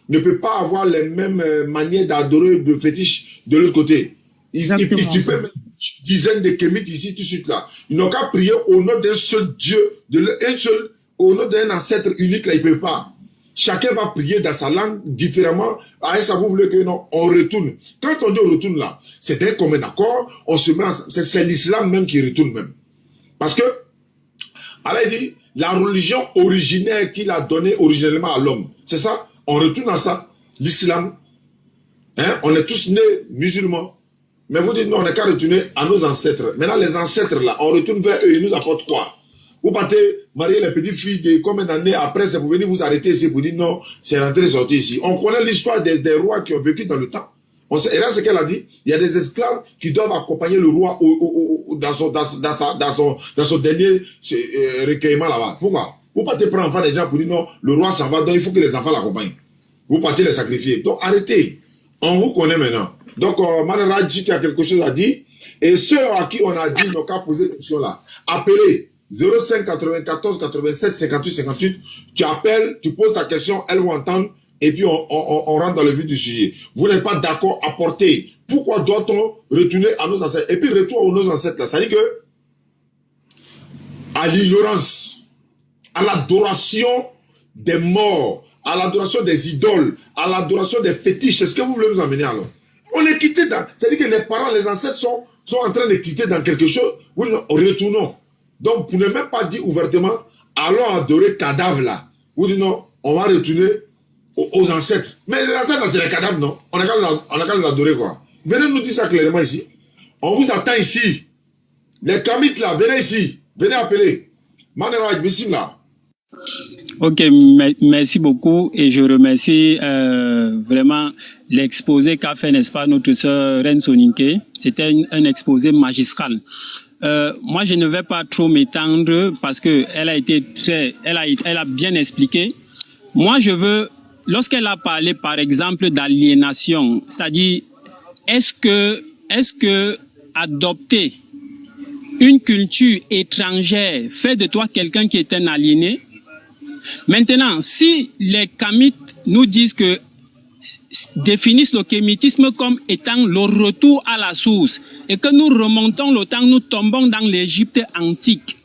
ne peut pas avoir les mêmes manières d'adorer le fétiche de l'autre côté. Tu peux mettre une dizaine de kémites ici, tout de suite là. Ils n'ont qu'à prier au nom d'un seul Dieu, au nom d'un ancêtre unique là, ils ne peuvent pas. Chacun va prier dans sa langue différemment. Ça vous voulez que non, on retourne. Quand on dit on retourne là, c'est d'un commun accord, on se met c'est l'islam même qui retourne même. Parce que, Allah dit, la religion originaire qu'il a donnée originellement à l'homme, c'est ça, on retourne à ça, l'islam. Hein? On est tous nés musulmans. Mais vous dites non, on n'est qu'à retourner à nos ancêtres. Maintenant, les ancêtres là, on retourne vers eux, ils nous apportent quoi? Vous partez marier les petites filles de combien d'années après, c'est pour venir vous arrêter ici, pour dire non, c'est rentré sorti ici. On connaît l'histoire des rois qui ont vécu dans le temps. Et là, ce qu'elle a dit, il y a des esclaves qui doivent accompagner le roi dans son dernier recueillement là-bas. Pourquoi? Vous partez prendre enfant des gens pour dire non, le roi s'en va, donc il faut que les enfants l'accompagnent. Vous partez les sacrifier. Donc arrêtez. On vous connaît maintenant. Donc, Manara, si tu as quelque chose à dire, et ceux à qui on a dit, n'ont qu'à poser cette question-là, appelez 05 94 87 58 58. Tu appelles, tu poses ta question, elles vont entendre, et puis on rentre dans le vif du sujet. Vous n'êtes pas d'accord, apportez. Pourquoi doit-on retourner à nos ancêtres? Et puis retour à nos ancêtres là, ça dit que à l'ignorance, à l'adoration des morts, à l'adoration des idoles, à l'adoration des fétiches, c'est ce que vous voulez nous amener alors? On est quitté dans... C'est-à-dire que les parents, les ancêtres sont en train de quitter dans quelque chose. Oui, non, retournons. Donc, pour ne même pas dire ouvertement, allons adorer cadavres là. Vous dites non, on va retourner aux ancêtres. Mais les ancêtres, c'est les cadavres, non? On n'a qu'à les adorer, quoi. Venez nous dire ça clairement ici. On vous attend ici. Les kamites là, venez ici. Venez appeler. Manera, bissim là. Ok, merci beaucoup et je remercie vraiment l'exposé qu'a fait, n'est-ce pas, notre sœur Reine Soninke. C'était un exposé magistral. Moi, je ne vais pas trop m'étendre parce que elle a bien expliqué. Moi, je veux lorsqu'elle a parlé, par exemple, d'aliénation, c'est-à-dire, est-ce que adopter une culture étrangère fait de toi quelqu'un qui est un aliéné? Maintenant, si les Kamites nous disent que définissent le kémitisme comme étant le retour à la source et que nous remontons le temps, nous tombons dans l'Égypte antique.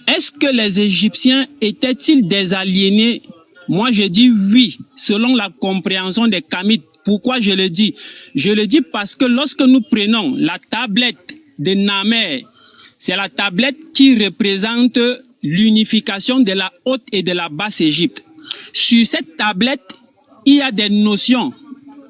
Est-ce que les Égyptiens étaient-ils des aliénés? Moi, je dis oui, selon la compréhension des Kamites. Pourquoi je le dis? Je le dis parce que lorsque nous prenons la tablette de Namer, c'est la tablette qui représente l'unification de la Haute et de la Basse Égypte. Sur cette tablette, il y a des notions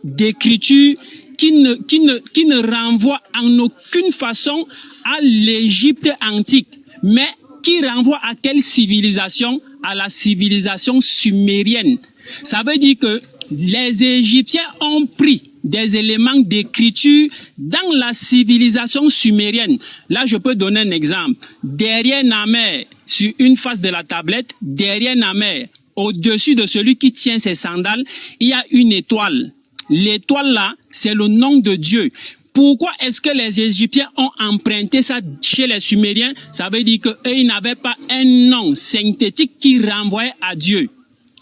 d'écriture qui ne renvoient en aucune façon à l'Égypte antique, mais qui renvoient à quelle civilisation? À la civilisation sumérienne. Ça veut dire que les Égyptiens ont pris des éléments d'écriture dans la civilisation sumérienne. Là, je peux donner un exemple. Derrière Namer, sur une face de la tablette, derrière Namer, au-dessus de celui qui tient ses sandales, il y a une étoile. L'étoile là, c'est le nom de Dieu. Pourquoi est-ce que les Égyptiens ont emprunté ça chez les Sumériens? Ça veut dire qu'eux, ils n'avaient pas un nom synthétique qui renvoyait à Dieu.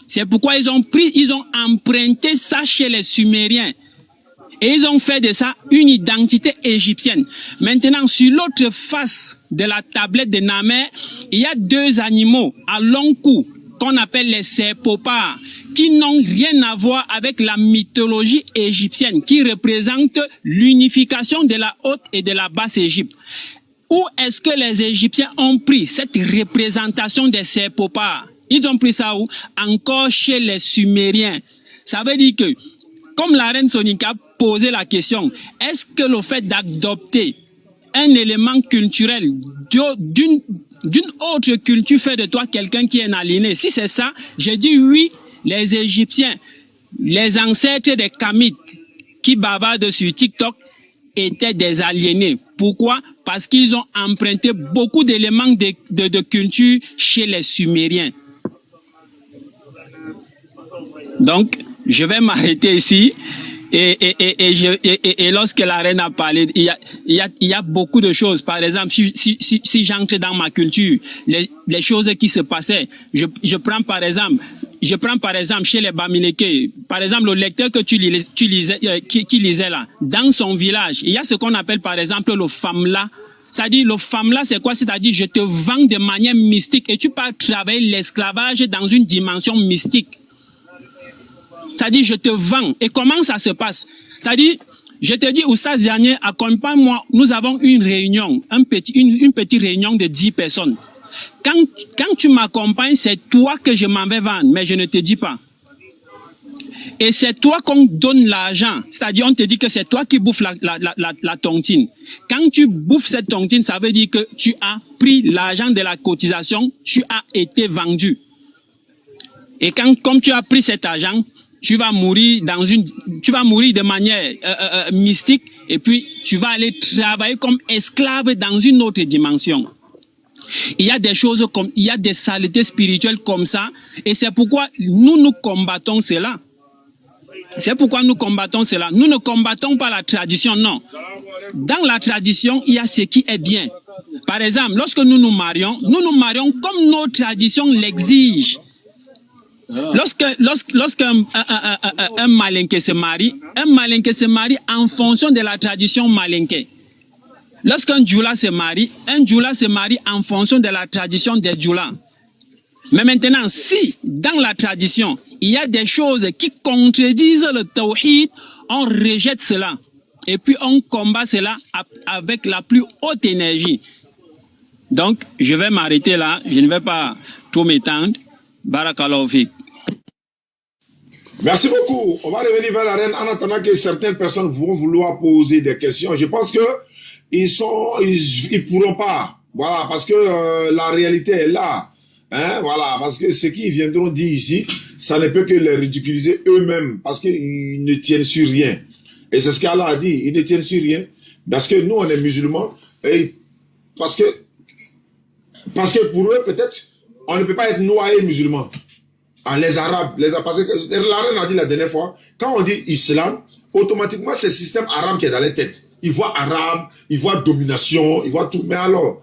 C'est pourquoi ils ont emprunté ça chez les Sumériens. Et ils ont fait de ça une identité égyptienne. Maintenant, sur l'autre face de la tablette de Namer, il y a deux animaux à long cou qu'on appelle les serpopards, qui n'ont rien à voir avec la mythologie égyptienne, qui représente l'unification de la Haute et de la Basse Égypte. Où est-ce que les Égyptiens ont pris cette représentation des serpopards? Ils ont pris ça où? Encore chez les Sumériens. Ça veut dire que, comme la reine Sonika posait la question, est-ce que le fait d'adopter un élément culturel d'une autre culture fait de toi quelqu'un qui est un aliéné? Si c'est ça, j'ai dit oui, les Égyptiens, les ancêtres des Kamites qui bavardent sur TikTok étaient des aliénés. Pourquoi? Parce qu'ils ont emprunté beaucoup d'éléments de culture chez les Sumériens. Donc, je vais m'arrêter ici. Et lorsque la reine a parlé, il y a beaucoup de choses. Par exemple, si j'entre dans ma culture, les choses qui se passaient, je prends par exemple chez les Bamileke, par exemple le lecteur que qui lisait là, dans son village, il y a ce qu'on appelle par exemple le famla. C'est-à-dire, le famla, c'est quoi? C'est-à-dire, je te vends de manière mystique et tu peux travailler l'esclavage dans une dimension mystique. C'est-à-dire, je te vends. Et comment ça se passe? C'est-à-dire, je te dis, Oustaz Diagne, accompagne-moi. Nous avons une réunion, une petite réunion de 10 personnes. Quand tu m'accompagnes, c'est toi que je m'en vais vendre, mais je ne te dis pas. Et c'est toi qu'on donne l'argent. C'est-à-dire, on te dit que c'est toi qui bouffes la tontine. Quand tu bouffes cette tontine, ça veut dire que tu as pris l'argent de la cotisation, tu as été vendu. Et comme tu as pris cet argent, tu vas mourir de manière mystique et puis tu vas aller travailler comme esclave dans une autre dimension. Il y a des choses comme, il y a des saletés spirituelles comme ça et c'est pourquoi nous combattons cela. C'est pourquoi nous combattons cela. Nous ne combattons pas la tradition, non. Dans la tradition, il y a ce qui est bien. Par exemple, lorsque nous nous marions comme nos traditions l'exigent. Lorsqu'un malinké se marie en fonction de la tradition malinké. Lorsqu'un djoula se marie en fonction de la tradition des djoula. Mais maintenant, si dans la tradition, il y a des choses qui contredisent le tawhid, on rejette cela. Et puis on combat cela avec la plus haute énergie. Donc, je vais m'arrêter là. Je ne vais pas trop m'étendre. Barakallahu fik. Merci beaucoup. On va revenir vers la reine en attendant que certaines personnes vont vouloir poser des questions. Je pense que ils pourront pas. Voilà, parce que la réalité est là. Hein, voilà, parce que ce qu'ils viendront dire ici, ça ne peut que les ridiculiser eux-mêmes, parce qu'ils ne tiennent sur rien. Et c'est ce qu'Allah a dit, ils ne tiennent sur rien. Parce que nous, on est musulmans, et parce que pour eux, peut-être, on ne peut pas être noyé musulman. Ah, les Arabes, parce que la reine a dit la dernière fois, quand on dit islam, automatiquement c'est le système arabe qui est dans les têtes. Ils voient arabe, ils voient domination, ils voient tout. Mais alors,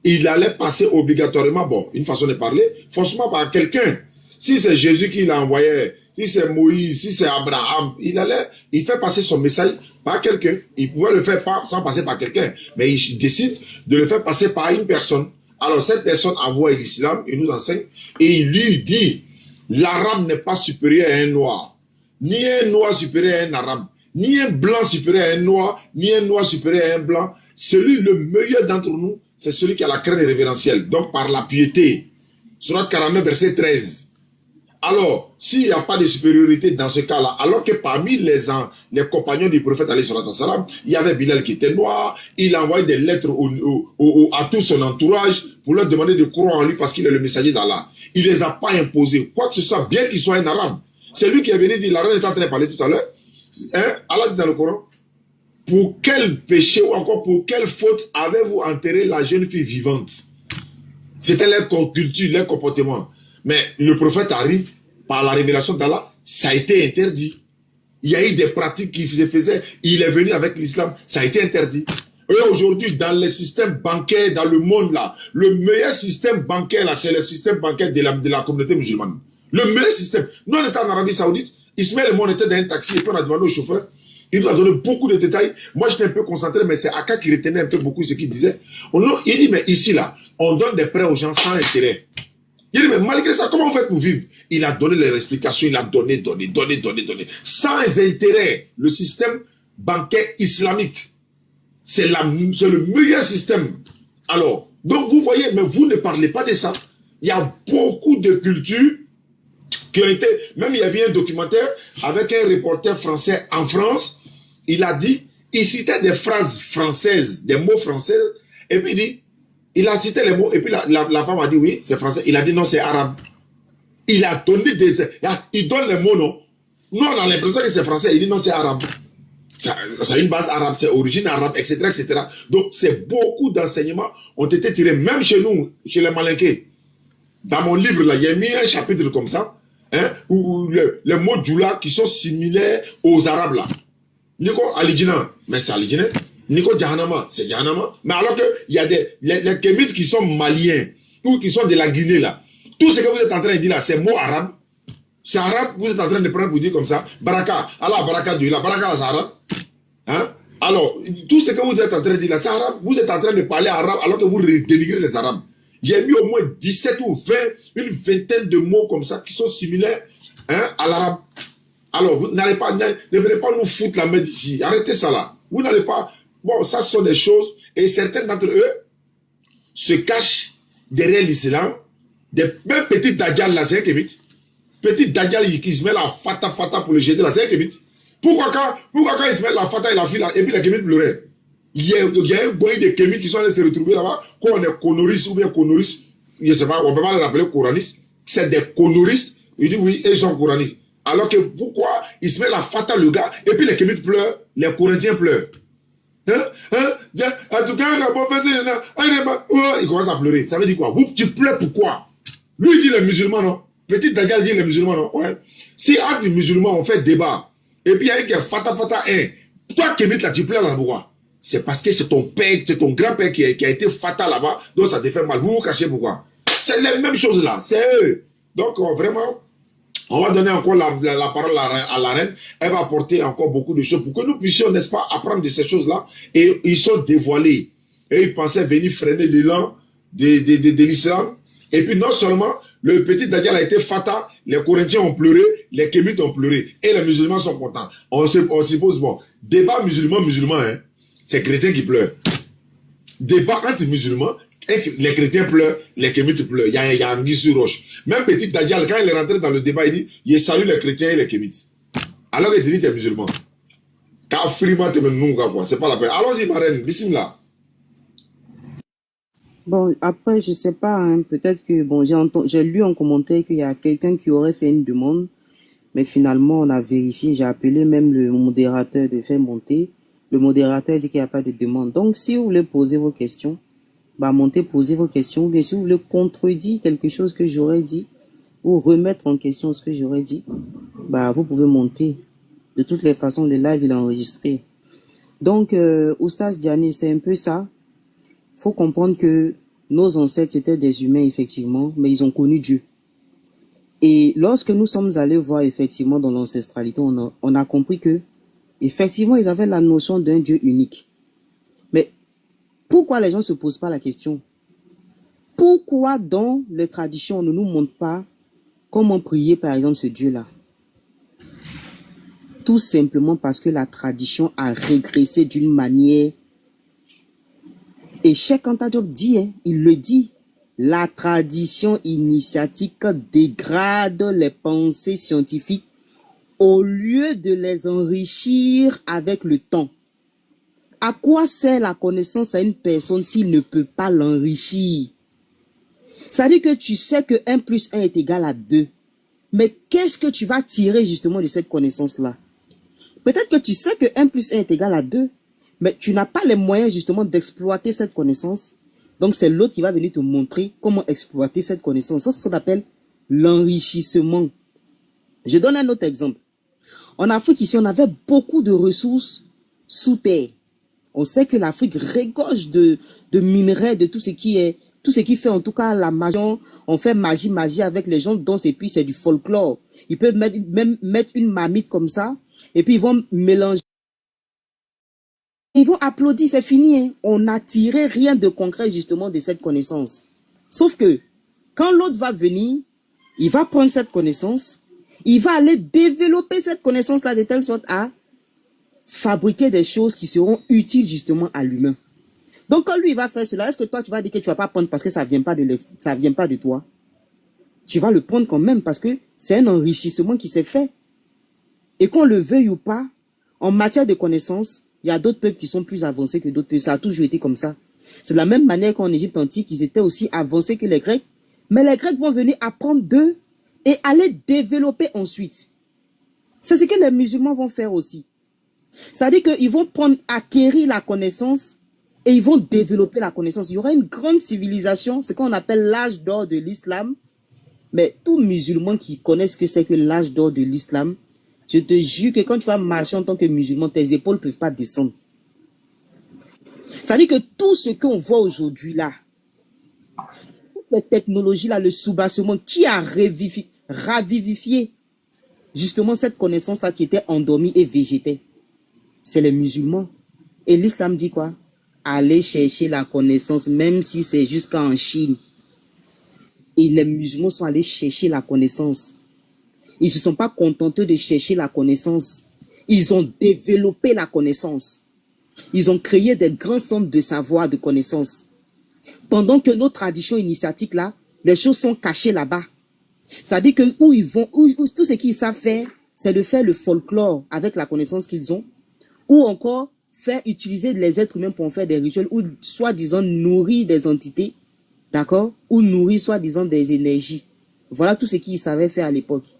il allait passer obligatoirement, bon, une façon de parler, forcément par quelqu'un. Si c'est Jésus qui l'a envoyé, si c'est Moïse, si c'est Abraham, il fait passer son message par quelqu'un. Il pouvait le faire sans passer par quelqu'un, mais il décide de le faire passer par une personne. Alors cette personne envoie l'islam, il nous enseigne, et il lui dit, l'arabe n'est pas supérieur à un noir, ni un noir supérieur à un arabe, ni un blanc supérieur à un noir, ni un noir supérieur à un blanc. Celui le meilleur d'entre nous, c'est celui qui a la crainte révérentielle, donc par la piété. Sourate 49, verset 13. Alors, s'il n'y a pas de supériorité dans ce cas-là, alors que parmi les compagnons du prophète, il y avait Bilal qui était noir, il envoyait des lettres à tout son entourage pour leur demander de croire en lui parce qu'il est le messager d'Allah. Il ne les a pas imposés, quoi que ce soit, bien qu'il soit un arabe. C'est lui qui est venu dire, la reine est en train de parler tout à l'heure, hein, Allah dit dans le Coran, pour quel péché ou encore pour quelle faute avez-vous enterré la jeune fille vivante? C'était leur culture, leur comportement. Mais le prophète arrive, par la révélation d'Allah, ça a été interdit. Il y a eu des pratiques qui se faisaient. Il est venu avec l'islam, ça a été interdit. Et aujourd'hui, dans les systèmes bancaires, dans le monde là, le meilleur système bancaire là, c'est le système bancaire de la communauté musulmane. Le meilleur système. Nous, on était en Arabie Saoudite, Ismaël et moi, on était dans un taxi et puis on a demandé au chauffeur. Il nous a donné beaucoup de détails. Moi, j'étais un peu concentré, mais c'est Aka qui retenait un peu beaucoup ce qu'il disait. Il dit, mais ici là, on donne des prêts aux gens sans intérêt. Il dit, mais malgré ça, comment vous faites pour vivre? Il a donné les explications, il a donné. Sans intérêt, le système bancaire islamique, c'est le meilleur système. Alors, donc vous voyez, mais vous ne parlez pas de ça. Il y a beaucoup de cultures qui ont été, même il y avait un documentaire avec un reporter français en France, il a dit, il citait des phrases françaises, des mots français, et puis il a cité les mots, et puis la femme a dit oui, c'est français. Il a dit non, c'est arabe. Il a donné il donne les mots, non. Nous, on a l'impression que c'est français. Il dit non, c'est arabe. C'est une base arabe, c'est origine arabe, etc., etc. Donc, c'est beaucoup d'enseignements ont été tirés, même chez nous, chez les Malinqués. Dans mon livre, là, il y a mis un chapitre comme ça, hein, où les mots djoula qui sont similaires aux arabes, là. Niko Alidjina, mais c'est Alidjina. Niko Djahanama, c'est Djahanama. Mais alors qu'il y a les Kémites qui sont maliens, ou qui sont de la Guinée, là. Tout ce que vous êtes en train de dire là, c'est mots arabes. C'est arabe, vous êtes en train de prendre pour dire comme ça. Baraka, Allah, Baraka Dieu, la Baraka, c'est arabe. Hein? Alors, tout ce que vous êtes en train de dire là, c'est arabe. Vous êtes en train de parler arabe alors que vous dénigrez les arabes. J'ai mis au moins 17 ou 20, une vingtaine de mots comme ça qui sont similaires, hein, à l'arabe. Alors, vous n'allez pas, ne venez pas nous foutre la main d'ici. Arrêtez ça là. Vous n'allez pas. Bon, ça ce sont des choses. Et certains d'entre eux se cachent derrière l'islam. Même petit Dajjal là, c'est un kémite. Petit Dajjal qui se met la fata pour le jeter là, c'est un kémite. Pourquoi quand il se met la fata et la fille là, et puis les kémites pleuraient? Il y a un boy de kémites qui sont allés se retrouver là-bas, quand on est conoristes ou bien conoristes, je sais pas, on peut pas les appeler coranistes, c'est des conoristes. Il dit oui, ils sont coranistes. Alors que pourquoi il se met la fata le gars, et puis les kémites pleurent, les Corinthiens pleurent. En tout cas, il commence à pleurer. Ça veut dire quoi? Tu pleures pourquoi? Lui il dit les musulmans, non? Petit Dagal dit les musulmans, non? Ouais. Si entre les musulmans, on fait débat, et puis il y a un qui est fata, toi qui là, tu pleures là, pourquoi? C'est parce que c'est ton père, c'est ton grand-père qui a été fata là-bas, donc ça te fait mal. Vous vous cachez pourquoi? C'est les mêmes choses là, c'est eux. Donc vraiment, on va donner encore la parole à la reine. Elle va apporter encore beaucoup de choses pour que nous puissions, n'est-ce pas, apprendre de ces choses-là. Et ils sont dévoilés. Et ils pensaient venir freiner l'élan de l'islam. Et puis non seulement, le petit Dajjal a été fata, les Corinthiens ont pleuré, les Kémites ont pleuré. Et les musulmans sont contents. On se pose, bon, débat musulman, hein, c'est chrétiens qui pleurent. Débat entre musulmans, les chrétiens pleurent, les Kémites pleurent. Il y a un guise sur roche. Même petit Dajjal, quand il est rentré dans le débat, il dit, il salue les chrétiens et les Kémites. Alors qu'il dit, t'es musulman. Quand frima te mène nous, quoi, c'est pas la peine. Allons-y, ma reine, bismillah. Bon, après, je sais pas, hein, peut-être que, bon, j'ai lu en commentaire qu'il y a quelqu'un qui aurait fait une demande, mais finalement, on a vérifié, j'ai appelé même le modérateur de faire monter. Le modérateur dit qu'il n'y a pas de demande. Donc, si vous voulez poser vos questions, bah, montez, posez vos questions. Ou bien si vous voulez contredire quelque chose que j'aurais dit, ou remettre en question ce que j'aurais dit, bah, vous pouvez monter. De toutes les façons, le live, il est enregistré. Donc, Oustaz Diané, c'est un peu ça. Faut comprendre que nos ancêtres étaient des humains, effectivement, mais ils ont connu Dieu. Et lorsque nous sommes allés voir, effectivement, dans l'ancestralité, on a compris que, effectivement, ils avaient la notion d'un Dieu unique. Mais pourquoi les gens ne se posent pas la question? Pourquoi dans les traditions, on ne nous montre pas comment prier, par exemple, ce Dieu-là? Tout simplement parce que la tradition a régressé d'une manière. Et Cheikh Anta Diop dit, il le dit, la tradition initiatique dégrade les pensées scientifiques au lieu de les enrichir avec le temps. À quoi sert la connaissance à une personne s'il ne peut pas l'enrichir? Ça dit que tu sais que 1 plus 1 est égal à 2. Mais qu'est-ce que tu vas tirer justement de cette connaissance-là? Peut-être que tu sais que 1 plus 1 est égal à 2, mais tu n'as pas les moyens justement d'exploiter cette connaissance. Donc c'est l'autre qui va venir te montrer comment exploiter cette connaissance. Ça, c'est ce qu'on appelle l'enrichissement. Je donne un autre exemple. En Afrique, ici, on avait beaucoup de ressources sous terre. On sait que l'Afrique regorge de minerais, de tout ce qui fait en tout cas la magie. On fait magie avec les gens dansent et puis c'est du folklore. Ils peuvent même mettre une marmite comme ça et puis ils vont mélanger. Ils vont applaudir, c'est fini. Hein. On n'a tiré rien de concret justement de cette connaissance. Sauf que quand l'autre va venir, il va prendre cette connaissance, il va aller développer cette connaissance-là de telle sorte à fabriquer des choses qui seront utiles justement à l'humain. Donc quand lui il va faire cela, est-ce que toi tu vas dire que tu vas pas prendre parce que ça vient pas de toi? Tu vas le prendre quand même parce que c'est un enrichissement qui s'est fait. Et qu'on le veuille ou pas, en matière de connaissances, il y a d'autres peuples qui sont plus avancés que d'autres peuples. Ça a toujours été comme ça. C'est de la même manière qu'en Égypte antique, ils étaient aussi avancés que les Grecs. Mais les Grecs vont venir apprendre d'eux et aller développer ensuite. C'est ce que les musulmans vont faire aussi. Ça veut dire qu'ils vont acquérir la connaissance et ils vont développer la connaissance. Il y aura une grande civilisation, ce qu'on appelle l'âge d'or de l'islam. Mais tous musulmans qui connaissent ce que c'est que l'âge d'or de l'islam, je te jure que quand tu vas marcher en tant que musulman, tes épaules ne peuvent pas descendre. Ça veut dire que tout ce qu'on voit aujourd'hui là, toutes les technologies là, le soubassement, qui a ravivifié justement cette connaissance là qui était endormie et végétée? C'est les musulmans. Et l'islam dit quoi? Allez chercher la connaissance, même si c'est jusqu'en Chine. Et les musulmans sont allés chercher la connaissance. Ils ne se sont pas contentés de chercher la connaissance. Ils ont développé la connaissance. Ils ont créé des grands centres de savoir, de connaissance. Pendant que nos traditions initiatiques là, les choses sont cachées là-bas. Ça dit que où ils vont, tout ce qu'ils savent faire, c'est de faire le folklore avec la connaissance qu'ils ont. Ou encore faire utiliser les êtres humains pour en faire des rituels ou soi-disant nourrir des entités, d'accord, ou nourrir soi-disant des énergies. Voilà tout ce qu'ils savaient faire à l'époque.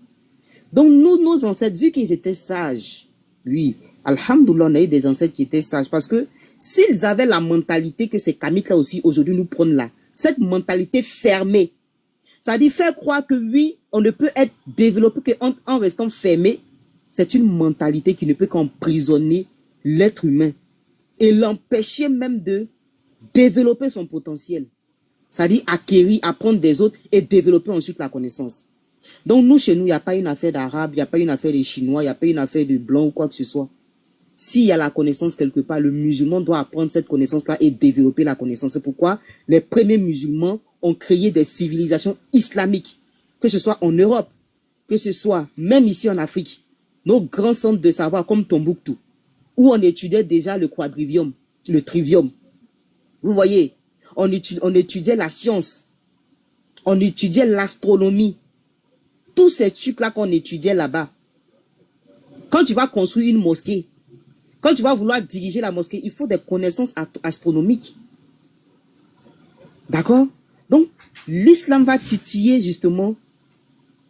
Donc nous, nos ancêtres, vu qu'ils étaient sages, oui, alhamdoulilah, on a eu des ancêtres qui étaient sages parce que s'ils avaient la mentalité que ces kamites-là aussi aujourd'hui nous prennent là, cette mentalité fermée, ça dit faire croire que oui, on ne peut être développé qu'en restant fermé, c'est une mentalité qui ne peut qu'emprisonner l'être humain et l'empêcher même de développer son potentiel. Ça dit acquérir, apprendre des autres et développer ensuite la connaissance. Donc nous, chez nous, il n'y a pas une affaire d'arabe, il n'y a pas une affaire de chinois, il n'y a pas une affaire de blanc ou quoi que ce soit. S'il y a la connaissance quelque part, le musulman doit apprendre cette connaissance-là et développer la connaissance. C'est pourquoi les premiers musulmans ont créé des civilisations islamiques, que ce soit en Europe, que ce soit même ici en Afrique. Nos grands centres de savoir comme Tombouctou, où on étudiait déjà le quadrivium, le trivium. Vous voyez, on étudiait la science, on étudiait l'astronomie. Tous ces trucs-là qu'on étudiait là-bas. Quand tu vas construire une mosquée, quand tu vas vouloir diriger la mosquée, il faut des connaissances astronomiques. D'accord? Donc, l'islam va titiller justement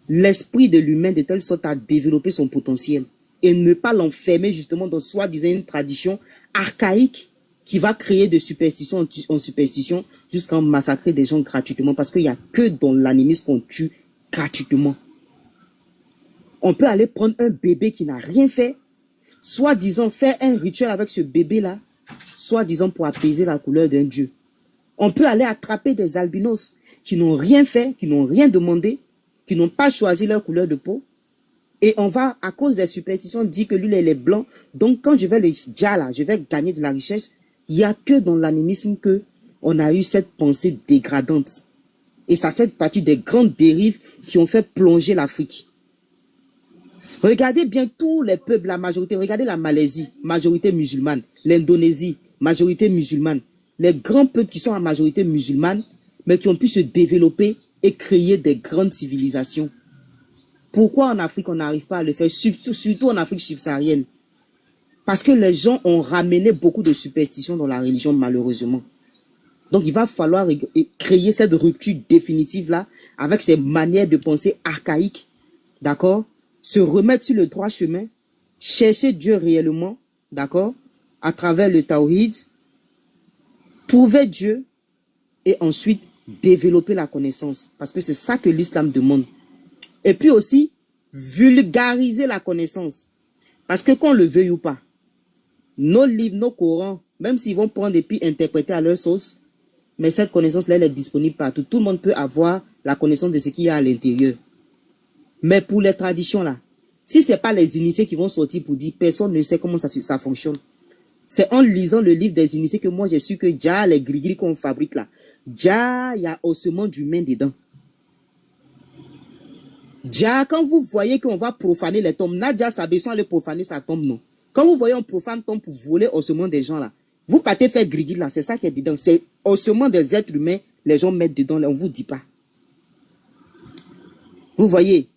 l'esprit de l'humain de telle sorte à développer son potentiel et ne pas l'enfermer justement dans soi-disant une tradition archaïque qui va créer de superstition en superstition jusqu'à massacrer des gens gratuitement parce qu'il n'y a que dans l'animisme qu'on tue gratuitement. On peut aller prendre un bébé qui n'a rien fait, soi-disant faire un rituel avec ce bébé-là, soi-disant pour apaiser la couleur d'un dieu. On peut aller attraper des albinos qui n'ont rien fait, qui n'ont rien demandé, qui n'ont pas choisi leur couleur de peau. Et on va, à cause des superstitions, dire que lui, il est blanc. Donc, quand je vais le dja là, je vais gagner de la richesse. Il n'y a que dans l'animisme que on a eu cette pensée dégradante. Et ça fait partie des grandes dérives qui ont fait plonger l'Afrique. Regardez bien tous les peuples, la majorité. Regardez la Malaisie, majorité musulmane. L'Indonésie, majorité musulmane. Les grands peuples qui sont en majorité musulmane, mais qui ont pu se développer et créer des grandes civilisations. Pourquoi en Afrique, on n'arrive pas à le faire, surtout en Afrique subsaharienne? Parce que les gens ont ramené beaucoup de superstitions dans la religion, malheureusement. Donc, il va falloir créer cette rupture définitive-là, avec ces manières de penser archaïques, d'accord? Se remettre sur le droit chemin, chercher Dieu réellement, d'accord? À travers le tawhid, trouver Dieu, et ensuite développer la connaissance. Parce que c'est ça que l'islam demande. Et puis aussi, vulgariser la connaissance. Parce que qu'on le veuille ou pas, nos livres, nos Corans, même s'ils vont prendre et puis interpréter à leur sauce, mais cette connaissance-là, elle est disponible partout. Tout le monde peut avoir la connaissance de ce qu'il y a à l'intérieur. Mais pour les traditions là, si ce n'est pas les initiés qui vont sortir pour dire, personne ne sait comment ça fonctionne. C'est en lisant le livre des initiés que moi j'ai su que déjà les gris-gris qu'on fabrique là, déjà il y a ossements d'humain dedans. Déjà quand vous voyez qu'on va profaner les tombes, Nadia ça a besoin de profaner sa tombe, non. Quand vous voyez on profane tombe pour voler ossements des gens là, vous partez faire gris-gris là, c'est ça qui est dedans. C'est ossements des êtres humains, les gens mettent dedans là, on vous dit pas. Vous voyez?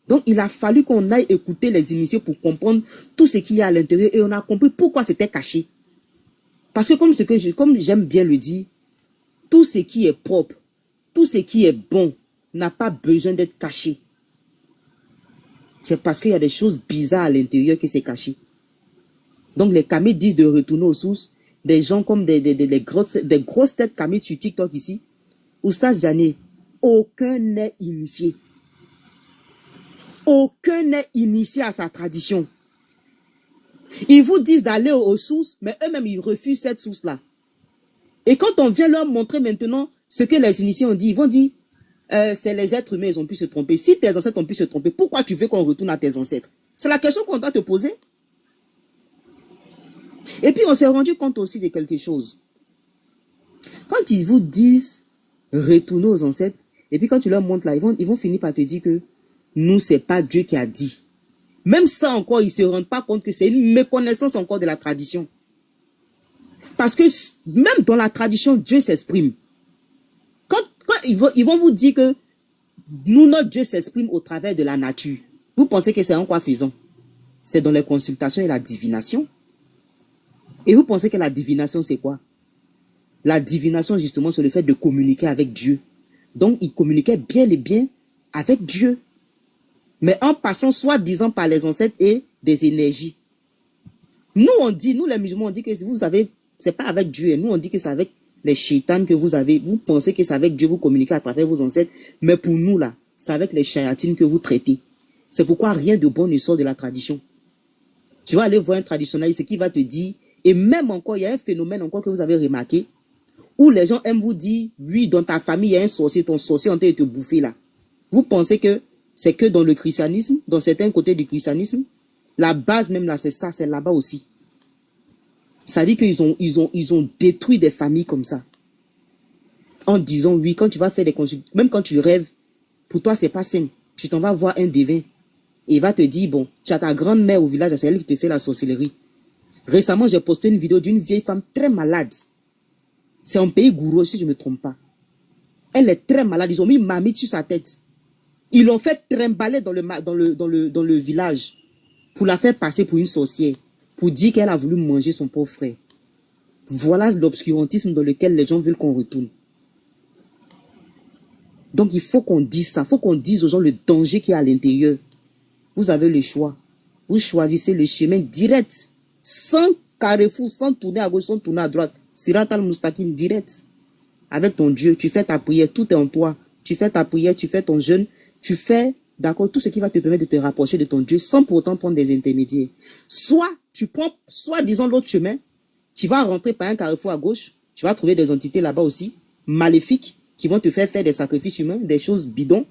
Donc, il a fallu qu'on aille écouter les initiés pour comprendre tout ce qu'il y a à l'intérieur et on a compris pourquoi c'était caché. Parce que comme j'aime bien le dire, tout ce qui est propre, tout ce qui est bon n'a pas besoin d'être caché. C'est parce qu'il y a des choses bizarres à l'intérieur que c'est caché. Donc, les Kami disent de retourner aux sources. Des gens comme des grosses têtes Kami sur TikTok ici. Oustaz Jané, aucun n'est initié. Aucun n'est initié à sa tradition. Ils vous disent d'aller aux sources, mais eux-mêmes, ils refusent cette source-là. Et quand on vient leur montrer maintenant ce que les initiés ont dit, ils vont dire, c'est les êtres humains, ils ont pu se tromper. Si tes ancêtres ont pu se tromper, pourquoi tu veux qu'on retourne à tes ancêtres? C'est la question qu'on doit te poser. Et puis, on s'est rendu compte aussi de quelque chose. Quand ils vous disent, retourner aux ancêtres, et puis quand tu leur montres là, ils vont finir par te dire que nous, c'est pas Dieu qui a dit. Même ça encore, ils se rendent pas compte que c'est une méconnaissance encore de la tradition. Parce que même dans la tradition, Dieu s'exprime. Quand ils vont vous dire que nous, notre Dieu s'exprime au travers de la nature. Vous pensez que c'est en quoi faisant? C'est dans les consultations et la divination. Et vous pensez que la divination, c'est quoi? La divination, justement, c'est le fait de communiquer avec Dieu. Donc, ils communiquaient bien et bien avec Dieu. Mais en passant soi-disant par les ancêtres et des énergies. Nous, on dit, nous les musulmans, on dit que vous avez, c'est pas avec Dieu. Et nous, on dit que c'est avec les shaitans que vous avez. Vous pensez que c'est avec Dieu, vous communiquez à travers vos ancêtres. Mais pour nous, là, c'est avec les shayatines que vous traitez. C'est pourquoi rien de bon ne sort de la tradition. Tu vas aller voir un traditionnaliste qui va te dire, et même encore, il y a un phénomène encore que vous avez remarqué, où les gens aiment vous dire, oui, dans ta famille, il y a un sorcier, ton sorcier est en train de te bouffer là. Vous pensez que c'est que dans le christianisme, dans certains côtés du christianisme, la base même là, c'est ça, c'est là-bas aussi. Ça dit qu'ils ont détruit des familles comme ça. En disant, oui, quand tu vas faire des consultations, même quand tu rêves, pour toi, c'est pas simple. Tu t'en vas voir un devin. Et il va te dire, bon, tu as ta grand-mère au village, c'est elle qui te fait la sorcellerie. Récemment, j'ai posté une vidéo d'une vieille femme très malade. C'est un pays gourou, si je ne me trompe pas. Elle est très malade. Ils ont mis une marmite sur sa tête. Ils l'ont fait trimballer dans le village pour la faire passer pour une sorcière, pour dire qu'elle a voulu manger son pauvre frère. Voilà l'obscurantisme dans lequel les gens veulent qu'on retourne. Donc il faut qu'on dise ça, il faut qu'on dise aux gens le danger qu'il y a à l'intérieur. Vous avez le choix. Vous choisissez le chemin direct, sans carrefour, sans tourner à gauche, sans tourner à droite. Sirat al-Mustaqim direct. Avec ton Dieu, tu fais ta prière, tout est en toi. tu fais ta prière, tu fais ton jeûne, tu fais, d'accord, tout ce qui va te permettre de te rapprocher de ton Dieu sans pour autant prendre des intermédiaires. Soit tu prends, soit disons l'autre chemin, tu vas rentrer par un carrefour à gauche, tu vas trouver des entités là-bas aussi, maléfiques, qui vont te faire des sacrifices humains, des choses bidons.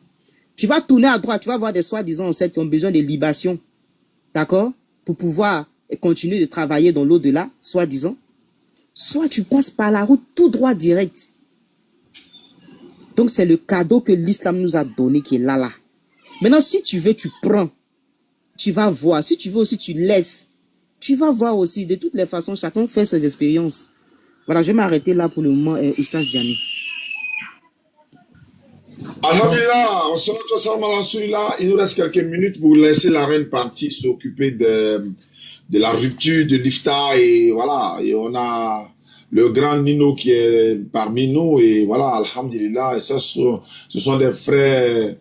Tu vas tourner à droite, tu vas voir des soi-disant ancêtres qui ont besoin de libation, d'accord, pour pouvoir continuer de travailler dans l'au-delà, soi-disant. Soit tu passes par la route tout droit direct. Donc c'est le cadeau que l'islam nous a donné qui est là. Maintenant, si tu veux, tu prends. Tu vas voir. Si tu veux aussi, tu laisses. Tu vas voir aussi. De toutes les façons, chacun fait ses expériences. Voilà, je vais m'arrêter là pour le moment, Oustaz Diané. Alhamdulillah, on se retrouve là. Il nous reste quelques minutes pour laisser la reine partie s'occuper de la rupture de l'iftar. Et voilà, et on a le grand Nino qui est parmi nous. Et voilà, alhamdulillah, et ça, ce sont des frères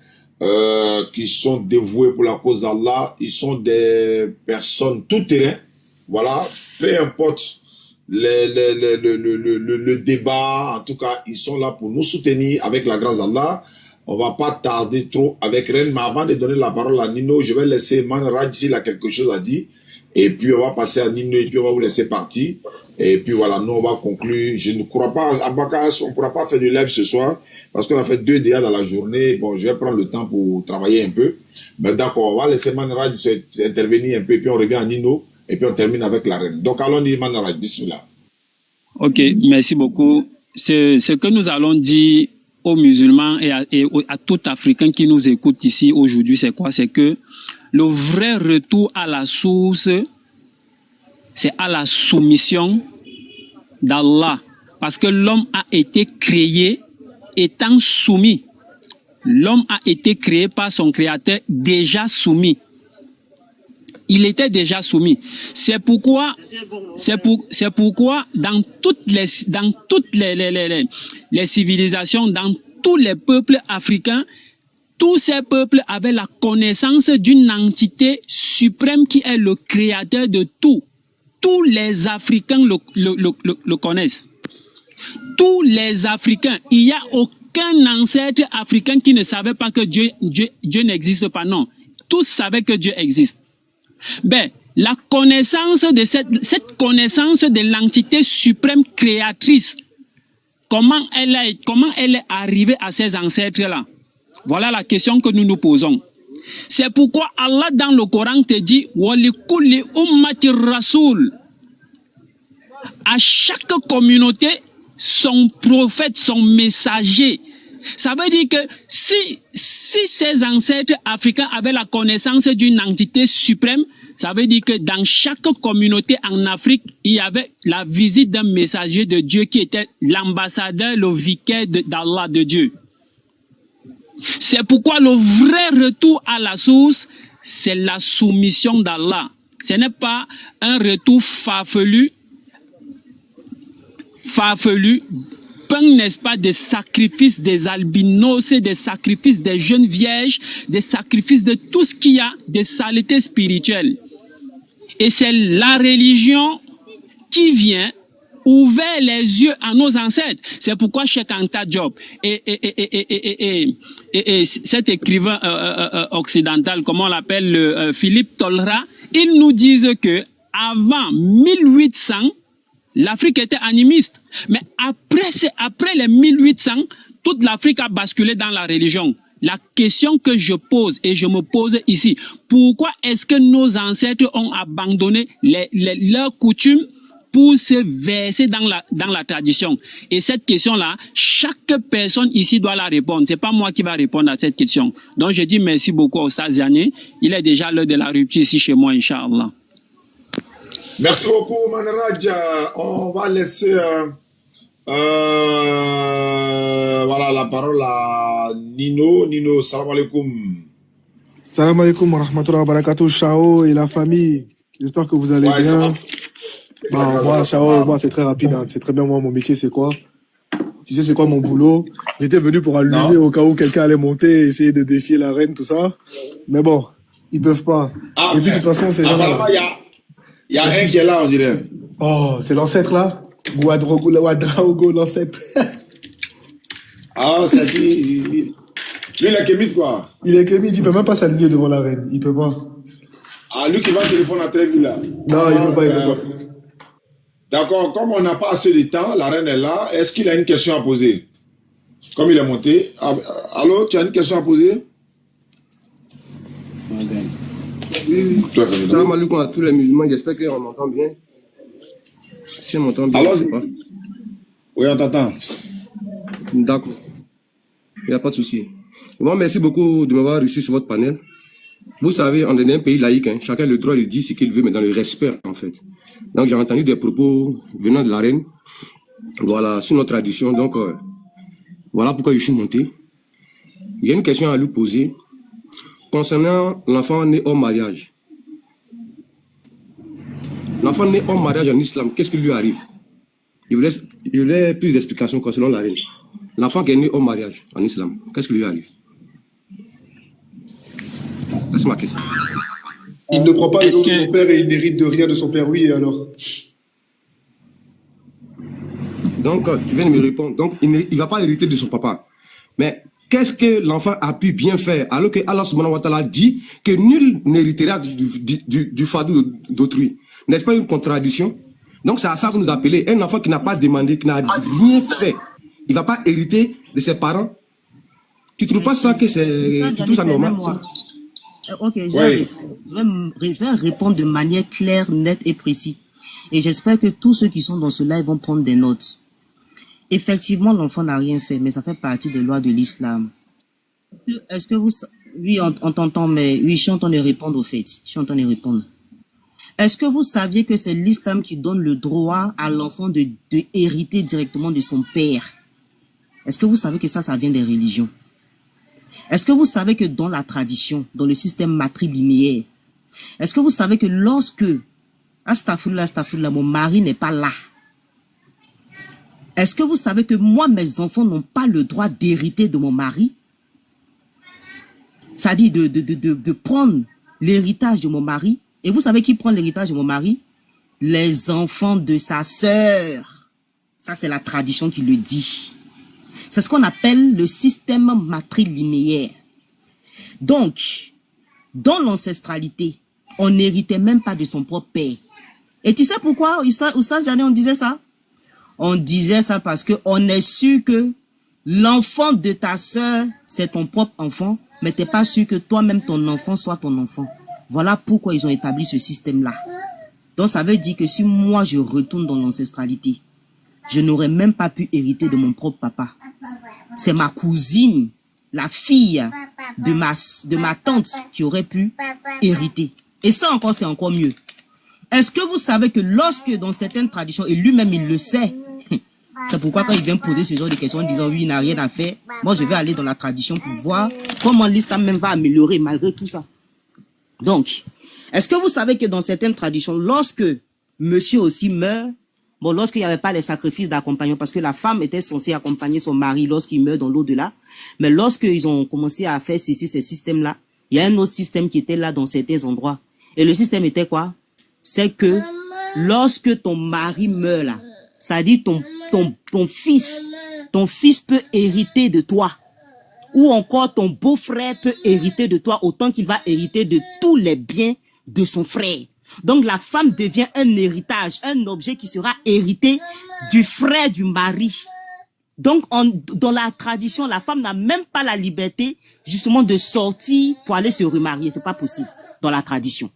qui sont dévoués pour la cause d'Allah. Ils sont des personnes tout terrain. Voilà, peu importe le débat, en tout cas, ils sont là pour nous soutenir avec la grâce d'Allah. On va pas tarder trop avec Reine, mais avant de donner la parole à Nino, je vais laisser Man Raj s'il a quelque chose à dire. Et puis on va passer à Nino et puis on va vous laisser partir. Et puis voilà, nous on va conclure. Je ne crois pas, à Bakas, on ne pourra pas faire du live ce soir parce qu'on a fait 2 DA dans la journée. Bon, je vais prendre le temps pour travailler un peu. Mais d'accord, on va laisser Man Raj intervenir un peu et puis on revient à Nino et puis on termine avec la Reine. Donc allons-y, Man Raj, bismillah. Ok, merci beaucoup. Ce que nous allons dire aux musulmans et à tout Africain qui nous écoute ici aujourd'hui, c'est quoi? C'est que le vrai retour à la source, c'est à la soumission d'Allah. Parce que l'homme a été créé étant soumis. L'homme a été créé par son créateur déjà soumis. Il était déjà soumis. C'est pourquoi dans toutes les civilisations, dans tous les peuples africains, tous ces peuples avaient la connaissance d'une entité suprême qui est le créateur de tout. Tous les Africains le connaissent. Tous les Africains, il n'y a aucun ancêtre africain qui ne savait pas que Dieu n'existe pas. Non, tous savaient que Dieu existe. Ben, la connaissance de cette connaissance de l'entité suprême créatrice, comment elle est arrivée à ces ancêtres-là? Voilà la question que nous nous posons. C'est pourquoi Allah dans le Coran te dit wa li kulli ummati rasoul. À chaque communauté, son prophète, son messager. Ça veut dire que si ces ancêtres africains avaient la connaissance d'une entité suprême, ça veut dire que dans chaque communauté en Afrique, il y avait la visite d'un messager de Dieu qui était l'ambassadeur, le vicaire d'Allah, de Dieu. C'est pourquoi le vrai retour à la source, c'est la soumission d'Allah. Ce n'est pas un retour farfelu, n'est-ce pas, des sacrifices des albinos, des sacrifices des jeunes vierges, des sacrifices de tout ce qu'il y a de saleté spirituelle. Et c'est la religion qui vient ouvrir les yeux à nos ancêtres. C'est pourquoi Cheikh Anta Diop et cet écrivain occidental, comment on l'appelle, Philippe Tolra, ils nous disent que avant 1800, l'Afrique était animiste. Mais après les 1800, toute l'Afrique a basculé dans la religion. La question que je pose et je me pose ici, pourquoi est-ce que nos ancêtres ont abandonné leurs coutumes pour se verser dans la tradition? Et cette question-là, chaque personne ici doit la répondre. C'est pas moi qui va répondre à cette question. Donc je dis merci beaucoup au Oustaz Diané. Il est déjà l'heure de la rupture ici chez moi, Inch'Allah. Merci beaucoup, Manraj. On va laisser voilà, la parole à Nino. Nino, salam alaikum. Salam alaikum wa rahmatullahi wa barakatuh, Chao et la famille. J'espère que vous allez bien. Moi, Chao, moi, c'est très rapide. Hein. C'est très bien, moi, mon métier, c'est quoi? Tu sais, c'est quoi mon boulot? J'étais venu pour allumer au cas où quelqu'un allait monter, essayer de défier la reine, tout ça. Mais bon, ils peuvent pas. Et puis, de toute façon, ces gens-là. Il y a un qui est là, on dirait. Oh, c'est l'ancêtre là? Ouadraogo, l'ancêtre. Ah, ça dit. Lui, il est kémite, quoi. Il est kémite, il peut même pas s'aligner devant la reine. Il peut pas. Ah, lui qui va téléphoner à très là. Non, il peut pas, il peut pas. D'accord, comme on n'a pas assez de temps, la reine est là. Est-ce qu'il a une question à poser? Comme il est monté. Ah, allô, tu as une question à poser? Oui. Salam alaikum à tous les musulmans, j'espère qu'on m'entend bien. Si on m'entend bien, alors, je sais pas. Oui, on t'entend. D'accord. Il n'y a pas de souci. Bon, merci beaucoup de m'avoir reçu sur votre panel. Vous savez, on est dans un pays laïque, hein. Chacun a le droit de dire ce qu'il veut, mais dans le respect, en fait. Donc, j'ai entendu des propos venant de la reine, voilà, sur notre tradition. Donc, voilà pourquoi je suis monté. Il y a une question à lui poser concernant l'enfant né hors mariage. L'enfant né hors mariage en islam, qu'est-ce qui lui arrive? Je voulais plus d'explications concernant la reine. L'enfant qui est né hors mariage en islam, qu'est-ce qui lui arrive? C'est ma question. Il ne prend pas le nom de son père et il n'hérite de rien de son père, oui, et alors? Donc, tu viens de me répondre. Donc, il ne va pas hériter de son papa. Mais qu'est-ce que l'enfant a pu bien faire alors que Allah subhanahu wa ta'ala dit que nul n'héritera du fardeau d'autrui? N'est-ce pas une contradiction? Donc, c'est à ça que vous nous appelez. Un enfant qui n'a pas demandé, qui n'a rien fait, il ne va pas hériter de ses parents. Tu ne trouves pas ça que c'est... Tu trouves ça normal? Ok, je vais répondre de manière claire, nette et précise. Et j'espère que tous ceux qui sont dans ce live vont prendre des notes. Effectivement, l'enfant n'a rien fait, mais ça fait partie des lois de l'islam. Est-ce que vous... Oui, on t'entend, mais oui, je suis en train de répondre au fait. Je suis en train de répondre. Est-ce que vous saviez que c'est l'islam qui donne le droit à l'enfant de hériter directement de son père? Est-ce que vous savez que ça vient des religions? Est-ce que vous savez que dans la tradition, dans le système matrilinéaire, est-ce que vous savez que lorsque, astaghfirullah, mon mari n'est pas là, est-ce que vous savez que moi, mes enfants n'ont pas le droit d'hériter de mon mari? C'est-à-dire de prendre l'héritage de mon mari. Et vous savez qui prend l'héritage de mon mari? Les enfants de sa sœur. Ça, c'est la tradition qui le dit. C'est ce qu'on appelle le système matrilinéaire. Donc, dans l'ancestralité, on n'héritait même pas de son propre père. Et tu sais pourquoi, Oustaz Diané, on disait ça? On disait ça parce qu'on est sûr que l'enfant de ta sœur, c'est ton propre enfant, mais tu n'es pas sûr que toi-même, ton enfant, soit ton enfant. Voilà pourquoi ils ont établi ce système-là. Donc, ça veut dire que si moi, je retourne dans l'ancestralité, je n'aurais même pas pu hériter de mon propre papa. C'est ma cousine, la fille de ma tante qui aurait pu hériter. Et ça encore, c'est encore mieux. Est-ce que vous savez que lorsque dans certaines traditions, et lui-même il le sait, c'est pourquoi quand il vient poser ce genre de questions en disant oui, il n'a rien à faire, moi je vais aller dans la tradition pour voir comment l'islam même va améliorer malgré tout ça. Donc, est-ce que vous savez que dans certaines traditions, lorsque monsieur aussi meurt, bon, lorsqu'il n'y avait pas les sacrifices d'accompagnement, parce que la femme était censée accompagner son mari lorsqu'il meurt dans l'au-delà, mais lorsqu'ils ont commencé à faire ces systèmes-là, il y a un autre système qui était là dans certains endroits. Et le système était quoi? C'est que lorsque ton mari meurt là, ça dit ton fils peut hériter de toi. Ou encore ton beau-frère peut hériter de toi autant qu'il va hériter de tous les biens de son frère. Donc la femme devient un héritage, un objet qui sera hérité du frère du mari. Donc dans la tradition, la femme n'a même pas la liberté justement de sortir pour aller se remarier. C'est pas possible dans la tradition.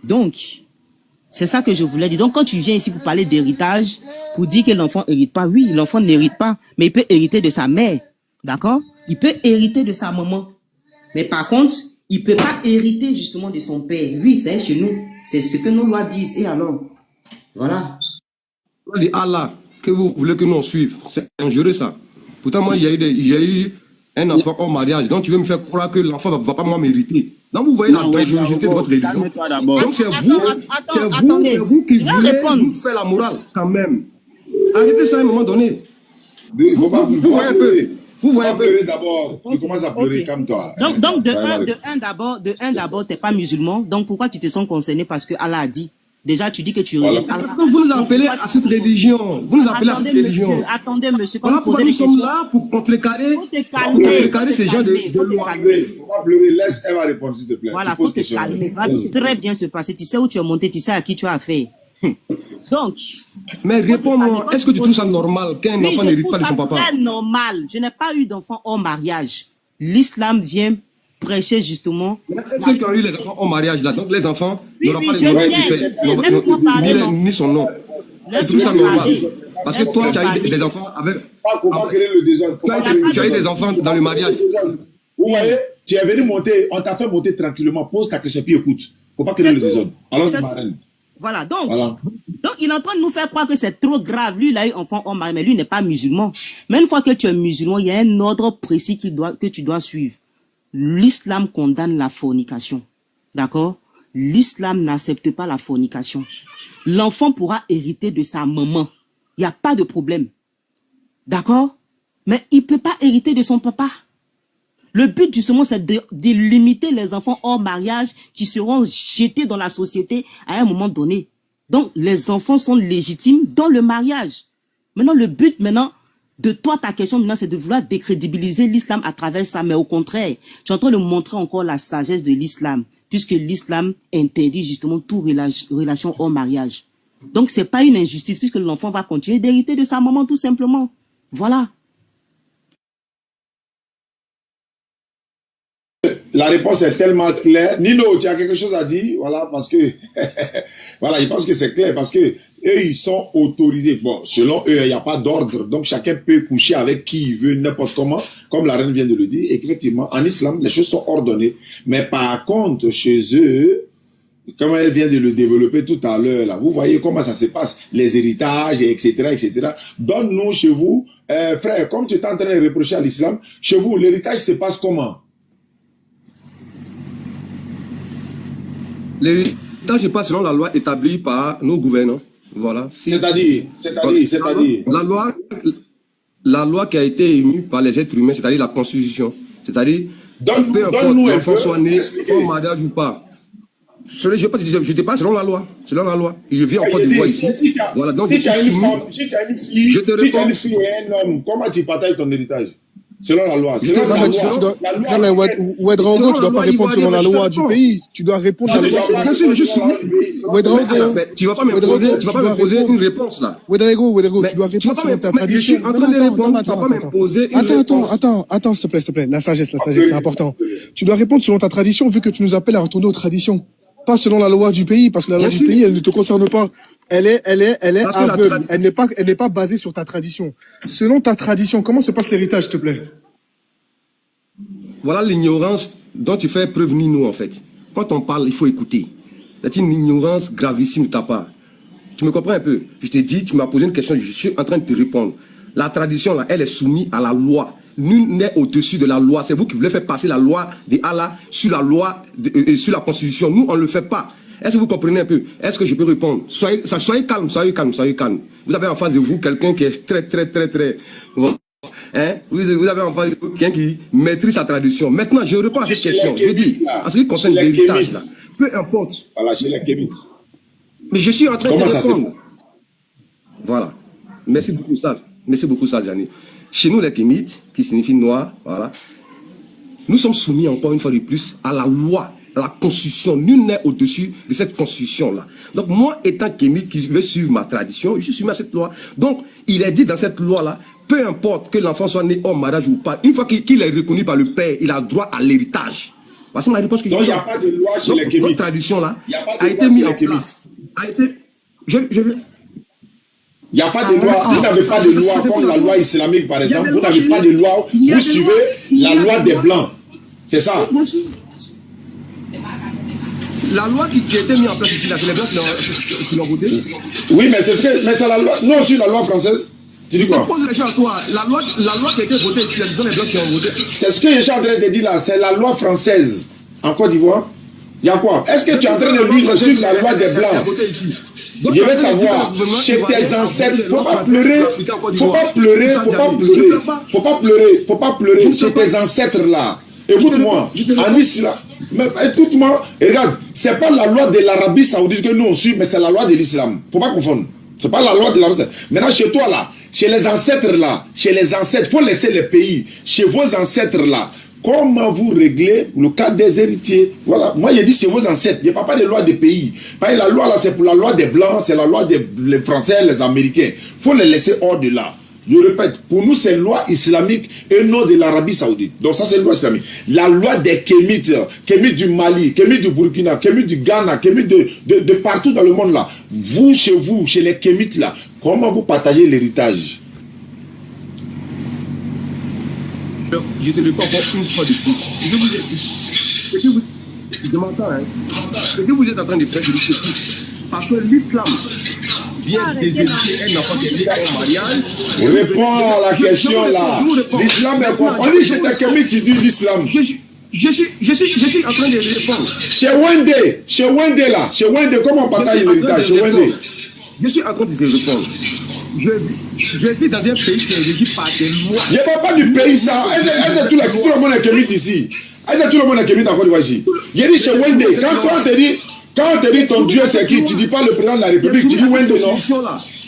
Donc, c'est ça que je voulais dire. Donc, quand tu viens ici pour parler d'héritage, pour dire que l'enfant hérite pas, oui, l'enfant n'hérite pas, mais il peut hériter de sa mère. D'accord? Il peut hériter de sa maman. Mais par contre, il peut pas hériter justement de son père. Oui, c'est chez nous. C'est ce que nos lois disent. Et alors? Voilà. On dit Allah, que vous voulez que nous on suive. C'est dangereux ça. Pourtant, moi, il y a eu un enfant hors mariage. Donc, tu veux me faire croire que l'enfant ne va pas moi mériter. Donc, vous voyez la dangerosité de votre religion. Donc, c'est vous qui voulez nous faire la morale, quand même. Arrêtez ça à un moment donné. Vous voyez un peu. Vous voyez un peu. D'abord, tu commences à pleurer comme toi. Donc, de un d'abord, t'es pas musulman. Donc, pourquoi tu te sens concerné? Parce que Allah a dit. Déjà, tu dis que tu Voilà. Vous nous appelez à cette religion. Vous nous appelez à cette religion. Attendez, monsieur. Quand Voilà vous pourquoi posez nous des sommes questions, là pour contrecarrer, faut te calmer. ces gens de loi. Faut pas pleurer, laisse Eva répondre s'il te plaît. Voilà, Tu faut poses te question. calmer. Va très bien se passer. Tu sais où tu es monté, tu sais à qui tu as affaire. Donc. Mais réponds-moi, est-ce que tu trouves ça normal qu'un Oui, enfant je n'hérite trouve pas de ça son papa? très normal. Je n'ai pas eu d'enfant hors mariage. L'islam vient prêcher justement. Ceux qui ont eu les enfants au mariage, là, donc les enfants Oui, n'auront oui, pas je viens. Laisse-moi parler, non. ni son nom. C'est tout ça Laisse-moi normal. parler. Parce que toi, tu as eu des enfants avec. Faut pas créer le désordre. Tu as eu des enfants dans le mariage. Vous voyez, tu es venu monter, on t'a fait monter tranquillement, pose ta question puis écoute. Faut pas créer le désordre. Alors, C'est- marraine. Voilà, donc, Voilà. donc il est en train de nous faire croire que c'est trop grave. Lui, il a eu enfant hors mariage, mais lui n'est pas musulman. Mais une fois que tu es musulman, il y a un ordre précis que tu dois suivre. L'islam condamne la fornication. D'accord? L'islam n'accepte pas la fornication. L'enfant pourra hériter de sa maman. Il n'y a pas de problème. D'accord? Mais il ne peut pas hériter de son papa. Le but justement, c'est de limiter les enfants hors mariage qui seront jetés dans la société à un moment donné. Donc, les enfants sont légitimes dans le mariage. Maintenant, le but de toi, ta question maintenant, c'est de vouloir décrédibiliser l'islam à travers ça. Mais au contraire, tu es en train de montrer encore la sagesse de l'islam, puisque l'islam interdit justement toute relation hors mariage. Donc, c'est pas une injustice, puisque l'enfant va continuer d'hériter de sa maman tout simplement. Voilà. La réponse est tellement claire. Nino, tu as quelque chose à dire? Voilà, parce que, voilà, je pense que c'est clair, parce que eux, ils sont autorisés. Bon, selon eux, il n'y a pas d'ordre. Donc, chacun peut coucher avec qui il veut, n'importe comment, comme la reine vient de le dire. Et effectivement, en islam, les choses sont ordonnées. Mais par contre, chez eux, comme elle vient de le développer tout à l'heure, là, vous voyez comment ça se passe, les héritages, etc., etc. Donne-nous chez vous, frère, comme tu es en train de reprocher à l'islam, chez vous, l'héritage se passe comment? L'héritage se passe selon la loi établie par nos gouvernants. Voilà. C'est-à-dire. La loi qui a été émue par les êtres humains, c'est-à-dire la Constitution. C'est-à-dire, peu importe l'enfant soit né en mariage ou pas. Je te parle selon la loi. Selon la loi. Je vis en Côte d'Ivoire ici. Voilà, donc si tu as une fille et un homme, comment tu partages ton héritage? Selon la loi. Non, mais Ouedraogo, tu dois pas répondre selon la loi du pays. Tu dois répondre à la loi. Bien sûr, je suis. Tu vas pas me poser une réponse là. Ouedraogo, tu dois répondre selon ta tradition. Je suis en train de répondre. Tu vas pas m'imposer une réponse. Attends, s'il te plaît. La sagesse, c'est important. Tu dois répondre selon ta tradition, vu que tu nous appelles à retourner aux traditions. Pas selon la loi du pays, parce que la loi du pays, elle ne te concerne pas. Elle est aveugle. Elle n'est pas basée sur ta tradition. Selon ta tradition, comment se passe l'héritage, s'il te plaît? Voilà l'ignorance dont tu fais preuve, Nino, en fait. Quand on parle, il faut écouter. C'est une ignorance gravissime de ta part. Tu me comprends un peu? Je t'ai dit, tu m'as posé une question, je suis en train de te répondre. La tradition, là, elle est soumise à la loi. Nul n'est au-dessus de la loi. C'est vous qui voulez faire passer la loi de Allah sur la loi, sur la Constitution. Nous, on ne le fait pas. Est-ce que vous comprenez un peu? Est-ce que je peux répondre? Soyez calme. Vous avez en face de vous quelqu'un qui est très... Hein? Vous avez en face de vous quelqu'un qui maîtrise sa tradition. Maintenant, je réponds à cette question. Je dis, en ce qui concerne l'héritage, là, peu importe. Voilà, chez les Kémites. Mais je suis en train de répondre. Voilà. Merci beaucoup, Jani. Chez nous, les Kémites, qui signifie noir, voilà, nous sommes soumis encore une fois de plus à la loi, à la constitution. Nul n'est au-dessus de cette constitution-là. Donc, moi, étant Kémite qui veut suivre ma tradition, je suis soumis à cette loi. Donc, il est dit dans cette loi-là, peu importe que l'enfant soit né hors mariage ou pas, une fois qu'il est reconnu par le père, il a droit à l'héritage. Parce que la réponse que donc, il n'y a pas de loi chez les Kémites. Notre tradition-là a été mise en place. Il n'y a pas de loi, vous n'avez pas de loi comme la loi islamique par exemple, vous n'avez pas de loi, vous suivez la loi des Blancs. C'est ça. La loi qui a été mise en place ici, c'est les Blancs qui l'ont voté. Oui, mais c'est la loi, non, sur la loi française. Tu dis quoi? Je pose les choses à toi. La loi qui a été votée ici, les Blancs qui ont voté. C'est ce que je suis en train de dire là, c'est la loi française en Côte d'Ivoire. Il y a quoi? Est-ce que tu es en train de lire sur la loi des Blancs? Je veux savoir, chez tes ancêtres, faut pas pleurer, chez tes ancêtres là. Écoute-moi, en islam, Mais écoute-moi, regarde, c'est pas la loi de l'Arabie Saoudite que nous on suit, mais c'est la loi de l'islam. Faut pas confondre. C'est pas la loi de l'Arabie Saoudite. Maintenant, chez toi là, chez les ancêtres là, faut laisser les pays. Chez vos ancêtres là, comment vous réglez le cas des héritiers? Voilà. Moi, j'ai dit chez vos ancêtres. Il n'y a pas de loi des pays. Parce que la loi là, c'est pour la loi des Blancs, c'est la loi des Français, les Américains. Faut les laisser hors de là. Je répète, pour nous, c'est loi islamique et non de l'Arabie Saoudite. Donc ça, c'est loi islamique. La loi des Kémites, Kémites du Mali, Kémites du Burkina, Kémites du Ghana, Kémites de partout dans le monde là. Vous, chez les Kémites là, comment vous partagez l'héritage? Je te réponds encore une fois de plus. Je m'entends, hein. Ce que vous êtes en train de faire, je sais plus. Parce que l'islam vient déshériter un enfant qui est lié au mariage. Réponds à la question là. L'islam est quoi? On dit chez les Kémites, tu dis l'islam. Je suis en train de répondre. Chez Wende là, chez Wende, comment on partage l'héritage? Chez Wende. Je suis en train de te répondre. Je vis dans un pays qui est régi par des lois. Je ne parle pas du pays, ça. Est-ce que tout le monde est Kémite ici? Est-ce que tout le monde est Kémite en Côte d'Ivoire ici? J'ai dit chez Wende, quand on te dit ton Dieu c'est qui, tu ne dis pas le président de la République, tu dis Wende, non?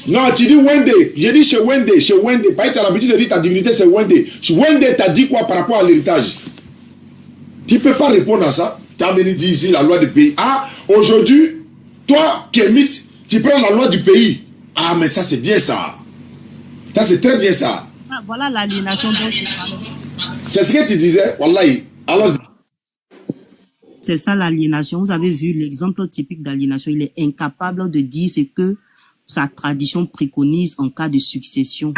Non, tu dis Wende. J'ai dit chez Wende. Parce que tu as l'habitude de dire ta divinité c'est Wende. Wende t'a dit quoi par rapport à l'héritage? Tu ne peux pas répondre à ça. Tu as venu dire ici la loi du pays. Ah, aujourd'hui, toi, Kémite, tu prends la loi du pays. Ah, mais ça, c'est bien ça. Ça, c'est très bien ça. Ah, voilà l'aliénation dont je parlais. C'est ce que tu disais, wallahi. Alors, c'est ça l'aliénation. Vous avez vu l'exemple typique d'aliénation. Il est incapable de dire ce que sa tradition préconise en cas de succession.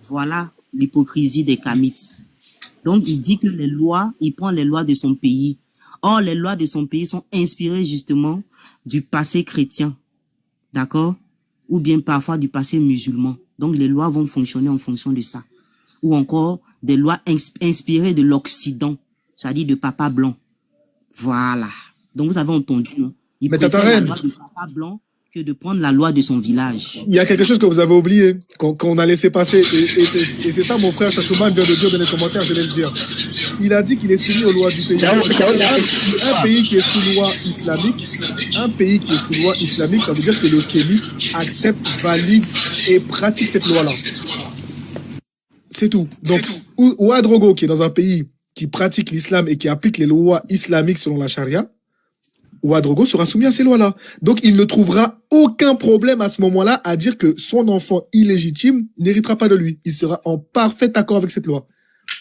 Voilà l'hypocrisie des Kamites. Donc, il dit que les lois, il prend les lois de son pays. Or, les lois de son pays sont inspirées justement du passé chrétien. D'accord? Ou bien parfois du passé musulman. Donc, les lois vont fonctionner en fonction de ça. Ou encore, des lois inspirées de l'Occident, c'est-à-dire de Papa Blanc. Voilà. Donc, vous avez entendu, non? Il préfère la loi de Papa Blanc que de prendre la loi de son village. Il y a quelque chose que vous avez oublié, qu'on a laissé passer. Et c'est ça, mon frère Chachouman vient de dire dans les commentaires, je vais le dire. Il a dit qu'il est soumis aux lois du pays. Un pays qui est sous loi islamique, ça veut dire que le Kémite accepte, valide et pratique cette loi-là. C'est tout. Donc, Ouadraogo, qui est dans un pays qui pratique l'islam et qui applique les lois islamiques selon la charia, Ouadraogo sera soumis à ces lois-là. Donc, il ne trouvera aucun problème à ce moment-là à dire que son enfant illégitime n'héritera pas de lui. Il sera en parfait accord avec cette loi.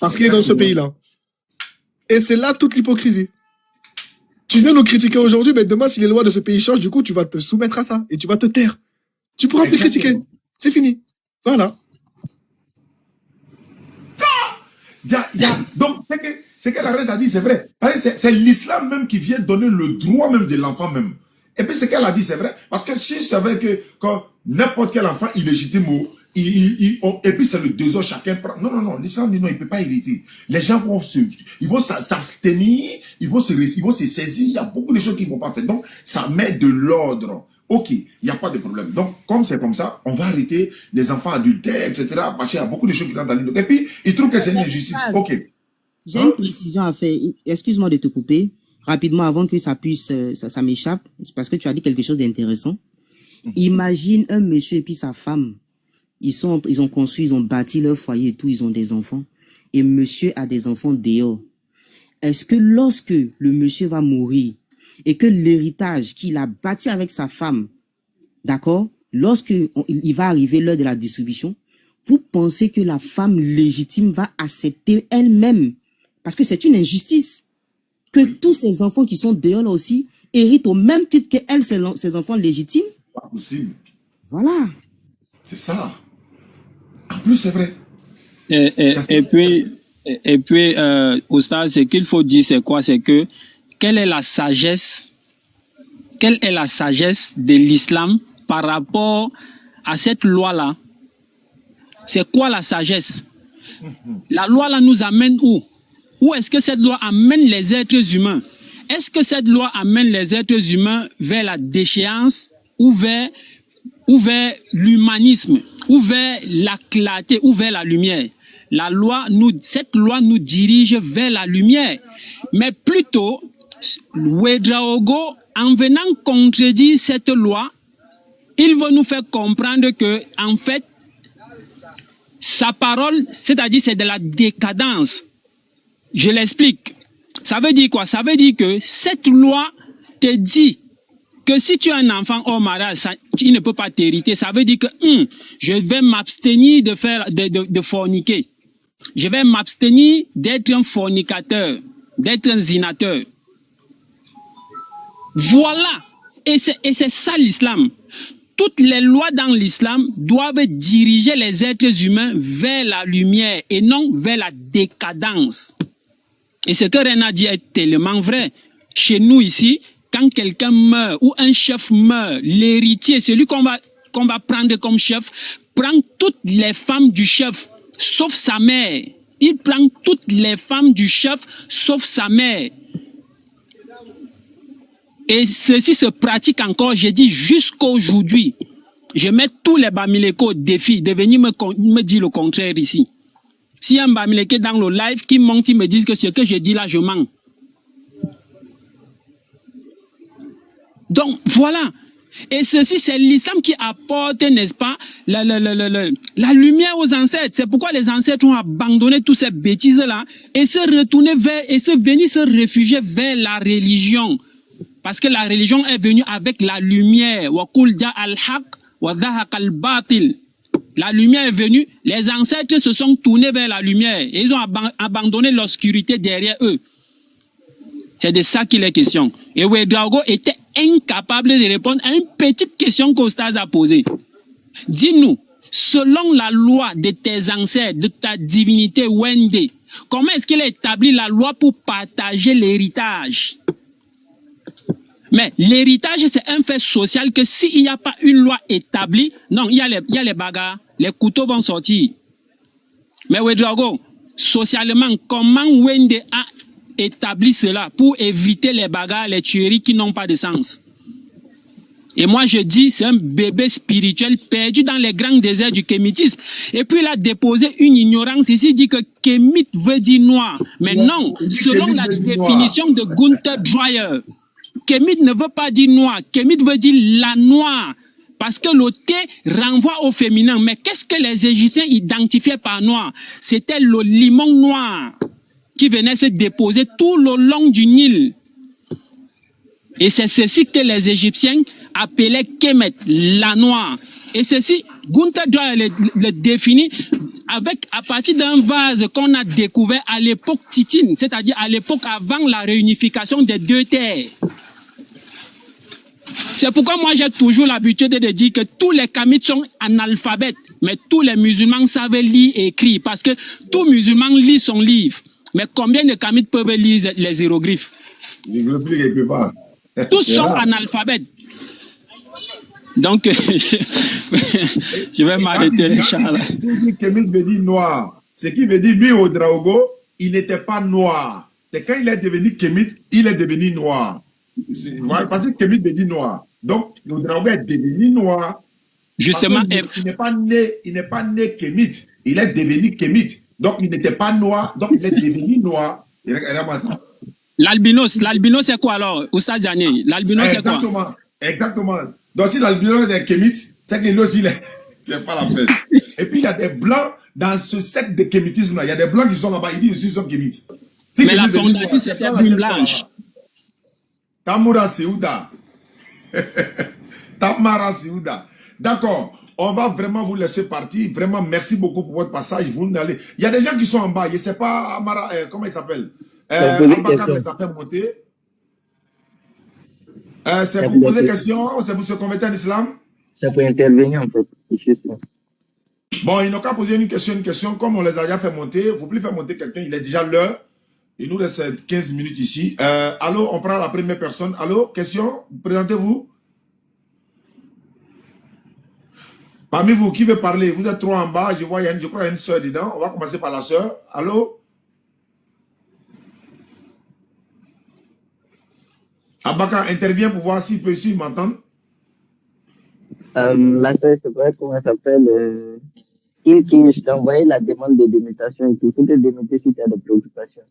Parce qu'il est dans ce pays-là. Et c'est là toute l'hypocrisie. Tu viens nous critiquer aujourd'hui, mais demain, si les lois de ce pays changent, du coup, tu vas te soumettre à ça et tu vas te taire. Tu pourras plus critiquer. C'est fini. Voilà. Donc, ce que la reine a dit, c'est vrai. C'est l'islam même qui vient donner le droit même de l'enfant même. Et puis ce qu'elle a dit, c'est vrai. Parce que si c'est vrai que quand n'importe quel enfant illégitime, et puis c'est le désordre, chacun prend. Non, l'islam dit non, il ne peut pas hériter. Les gens vont s'abstenir, ils vont se saisir. Il y a beaucoup de choses qu'ils ne vont pas faire. Donc, ça met de l'ordre. Ok, il n'y a pas de problème. Donc, comme c'est comme ça, on va arrêter les enfants adultères, etc. Parce qu'il y a beaucoup de choses qui rentrent dans l'île. Et puis, ils trouvent que c'est une injustice. Ok. J'ai une précision à faire. Excuse-moi de te couper rapidement avant que ça puisse, ça m'échappe. C'est parce que tu as dit quelque chose d'intéressant. Imagine un monsieur et puis sa femme. Ils ont construit, ils ont bâti leur foyer et tout, ils ont des enfants. Et monsieur a des enfants dehors. Est-ce que lorsque le monsieur va mourir et que l'héritage qu'il a bâti avec sa femme, d'accord, lorsque il va arriver l'heure de la distribution, vous pensez que la femme légitime va accepter elle-même, parce que c'est une injustice, que tous ces enfants qui sont dehors là aussi héritent au même titre que elle, ses enfants légitimes? Pas possible. Voilà. C'est ça. En plus, c'est vrai. Et puis, Oustaz, ce qu'il faut dire, c'est quoi? C'est que quelle est la sagesse de l'islam par rapport à cette loi-là? C'est quoi la sagesse? La loi-là nous amène où? Où est-ce que cette loi amène les êtres humains? Est-ce que cette loi amène les êtres humains vers la déchéance ou vers l'humanisme, ou vers la clarté, ou vers la lumière? Cette loi nous dirige vers la lumière. Mais plutôt, Ouedraogo, en venant contredire cette loi, il veut nous faire comprendre que, en fait, sa parole, c'est-à-dire c'est de la décadence. Je l'explique. Ça veut dire quoi? Ça veut dire que cette loi te dit que si tu as un enfant hors mariage, il ne peut pas t'hériter. Ça veut dire que je vais m'abstenir de forniquer. Je vais m'abstenir d'être un fornicateur, d'être un zinateur. Voilà. Et c'est ça l'islam. Toutes les lois dans l'islam doivent diriger les êtres humains vers la lumière et non vers la décadence. Et ce que René a dit est tellement vrai. Chez nous ici, quand quelqu'un meurt ou un chef meurt, l'héritier, celui qu'on va prendre comme chef, prend toutes les femmes du chef, sauf sa mère. Il prend toutes les femmes du chef, sauf sa mère. Et ceci se pratique encore, j'ai dit, jusqu'aujourd'hui. Je mets tous les Bamileko au défi de venir me dire le contraire ici. Si un Bamileke dans le live qui monte, ils me disent que ce que je dis là, je mens. Donc, voilà. Et ceci, c'est l'islam qui apporte, n'est-ce pas, la lumière aux ancêtres. C'est pourquoi les ancêtres ont abandonné toutes ces bêtises-là et venir se réfugier vers la religion. Parce que la religion est venue avec la lumière. La lumière est venue, les ancêtres se sont tournés vers la lumière et ils ont abandonné l'obscurité derrière eux. C'est de ça qu'il est question. Et Ouedraogo était incapable de répondre à une petite question qu'Ostaz a posée. Dis-nous, selon la loi de tes ancêtres, de ta divinité Wende, comment est-ce qu'il a établi la loi pour partager l'héritage? Mais l'héritage, c'est un fait social que s'il n'y a pas une loi établie, non, il y a les bagarres, les couteaux vont sortir. Mais Ouedraogo, socialement, comment Wende a établi cela pour éviter les bagarres, les tueries qui n'ont pas de sens? Et moi, je dis, c'est un bébé spirituel perdu dans les grands déserts du kémitisme. Et puis, il a déposé une ignorance ici, il dit que kémite veut dire noir. Mais non, selon la définition de Gunther Dreyer, kémite ne veut pas dire noir, kémite veut dire la noire. Parce que le thé renvoie au féminin. Mais qu'est-ce que les Égyptiens identifiaient par noir? C'était le limon noir qui venait se déposer tout le long du Nil. Et c'est ceci que les Égyptiens appelaient Kemet, la noire. Et ceci, Gunther Dreyer le définit à partir d'un vase qu'on a découvert à l'époque titine, c'est-à-dire à l'époque avant la réunification des deux terres. C'est pourquoi moi j'ai toujours l'habitude de dire que tous les Kamites sont analphabètes, mais tous les musulmans savent lire et écrire, parce que tout musulman lit son livre. Mais combien de Kamites peuvent lire les hiéroglyphes? Tous sont analphabètes. Donc, je vais m'arrêter, Inch'Allah. Il dit que Kémite veut dire noir. Ce qui veut dire, lui, Ouedraogo, il n'était pas noir. C'est quand il est devenu Kémite, il est devenu noir. Parce que Kémite veut dire noir. Donc, Ouedraogo est devenu noir. Justement, il n'est pas né Kémite. Il est devenu Kémite. Donc, il n'était pas noir. Donc, il est devenu noir. L'albinos c'est quoi alors, Oustaz Diané? L'albinos c'est quoi? Exactement. Donc, si l'albinos est kémite, c'est que lui aussi, c'est pas la peine. Et puis, il y a des blancs dans ce secte de kémitisme-là. Il y a des blancs qui sont là-bas. Ils disent aussi qu'ils sont kémites. Si mais la fondatrice, c'était une blanche. Tamura Seouda. Tamara Seouda. D'accord. On va vraiment vous laisser partir. Vraiment, merci beaucoup pour votre passage. Vous n'allez... Il y a des gens qui sont en bas. Je ne sais pas, Amara, comment il s'appelle? Ambaka nous a fait monter. C'est pour poser des questions, c'est pour se convertir en islam? C'est pour intervenir en fait. Bon, ils n'ont qu'à poser une question. Comme on les a déjà fait monter, il ne faut plus faire monter quelqu'un, il est déjà l'heure. Il nous reste 15 minutes ici. Allô, on prend la première personne. Allô, question? Présentez-vous. Parmi vous, qui veut parler? Vous êtes trois en bas, je crois qu'il y a une soeur dedans. On va commencer par la soeur. Allô? Abaka intervient pour voir s'il peut aussi m'entendre. La soeur, c'est vrai, comment ça s'appelle je t'ai envoyé la demande de démutation et tout. Il faut te démuter si tu as des préoccupations.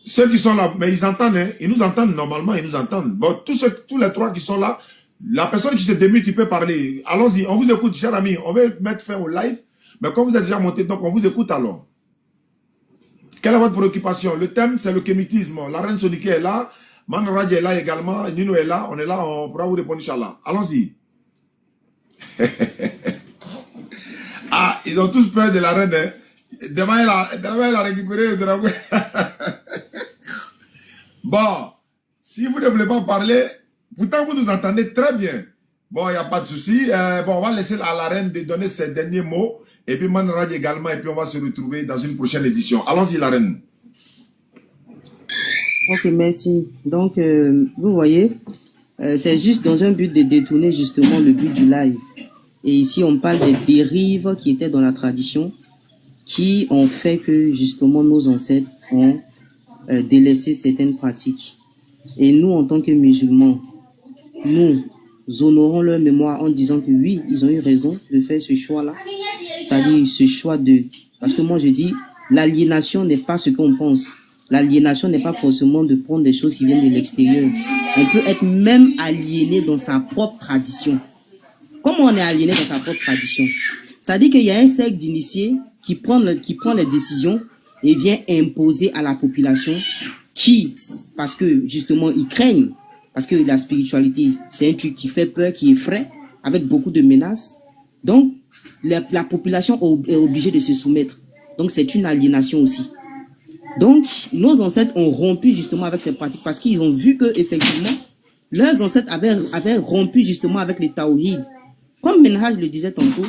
Ceux qui sont là, mais ils entendent, hein, ils nous entendent normalement, ils nous entendent. Bon, tous les trois qui sont là, la personne qui se démute, tu peux parler. Allons-y, on vous écoute, cher ami. On va mettre fin au live. Mais comme vous êtes déjà monté, donc on vous écoute alors. Quelle est votre préoccupation? Le thème, c'est le kémitisme. La reine Sonique est là. Manaraji est là également. Nino est là. On est là, on pourra vous répondre, Inch'Allah. Allons-y. Ah, ils ont tous peur de la reine. Hein. Demain, elle a récupéré le dragon. Bon, si vous ne voulez pas parler, pourtant vous nous entendez très bien. Bon, il n'y a pas de souci. Bon, on va laisser à la reine de donner ses derniers mots. Et puis Manaraji également. Et puis on va se retrouver dans une prochaine édition. Allons-y, la reine. Ok, merci. Donc, vous voyez, c'est juste dans un but de détourner justement le but du live. Et ici, on parle des dérives qui étaient dans la tradition, qui ont fait que justement nos ancêtres ont délaissé certaines pratiques. Et nous, en tant que musulmans, nous honorons leur mémoire en disant que oui, ils ont eu raison de faire ce choix-là. C'est-à-dire ce choix de... Parce que moi, je dis, l'aliénation n'est pas ce qu'on pense. L'aliénation n'est pas forcément de prendre des choses qui viennent de l'extérieur. On peut être même aliéné dans sa propre tradition. Comment on est aliéné dans sa propre tradition? Ça dit qu'il y a un cercle d'initiés qui prend les décisions et vient imposer à la population qui, parce que justement ils craignent, parce que la spiritualité c'est un truc qui fait peur, qui effraie, avec beaucoup de menaces. Donc la population est obligée de se soumettre. Donc c'est une aliénation aussi. Donc nos ancêtres ont rompu justement avec ces pratiques parce qu'ils ont vu que effectivement leurs ancêtres avaient rompu justement avec les tawhid. Comme Menhaj le disait tantôt,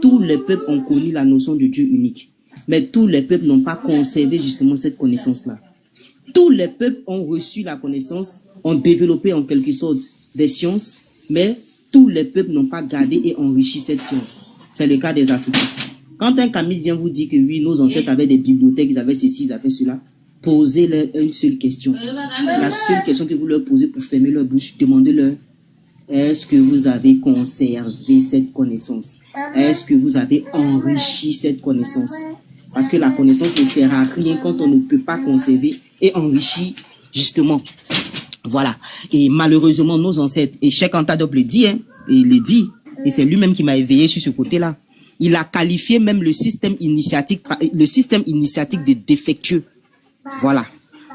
tous les peuples ont connu la notion de Dieu unique. Mais tous les peuples n'ont pas conservé justement cette connaissance-là. Tous les peuples ont reçu la connaissance, ont développé en quelque sorte des sciences, mais tous les peuples n'ont pas gardé et enrichi cette science. C'est le cas des Africains. Quand un Camille vient vous dire que oui, nos ancêtres avaient des bibliothèques, ils avaient ceci, ils avaient cela, posez-leur une seule question. La seule question que vous leur posez pour fermer leur bouche, demandez-leur: est-ce que vous avez conservé cette connaissance? Est-ce que vous avez enrichi cette connaissance? Parce que la connaissance ne sert à rien quand on ne peut pas conserver et enrichir, justement. Voilà. Et malheureusement, nos ancêtres, et Cheikh Anta Diop le dit, hein, il le dit, et c'est lui-même qui m'a éveillé sur ce côté-là. Il a qualifié même le système initiatique de défectueux. Voilà.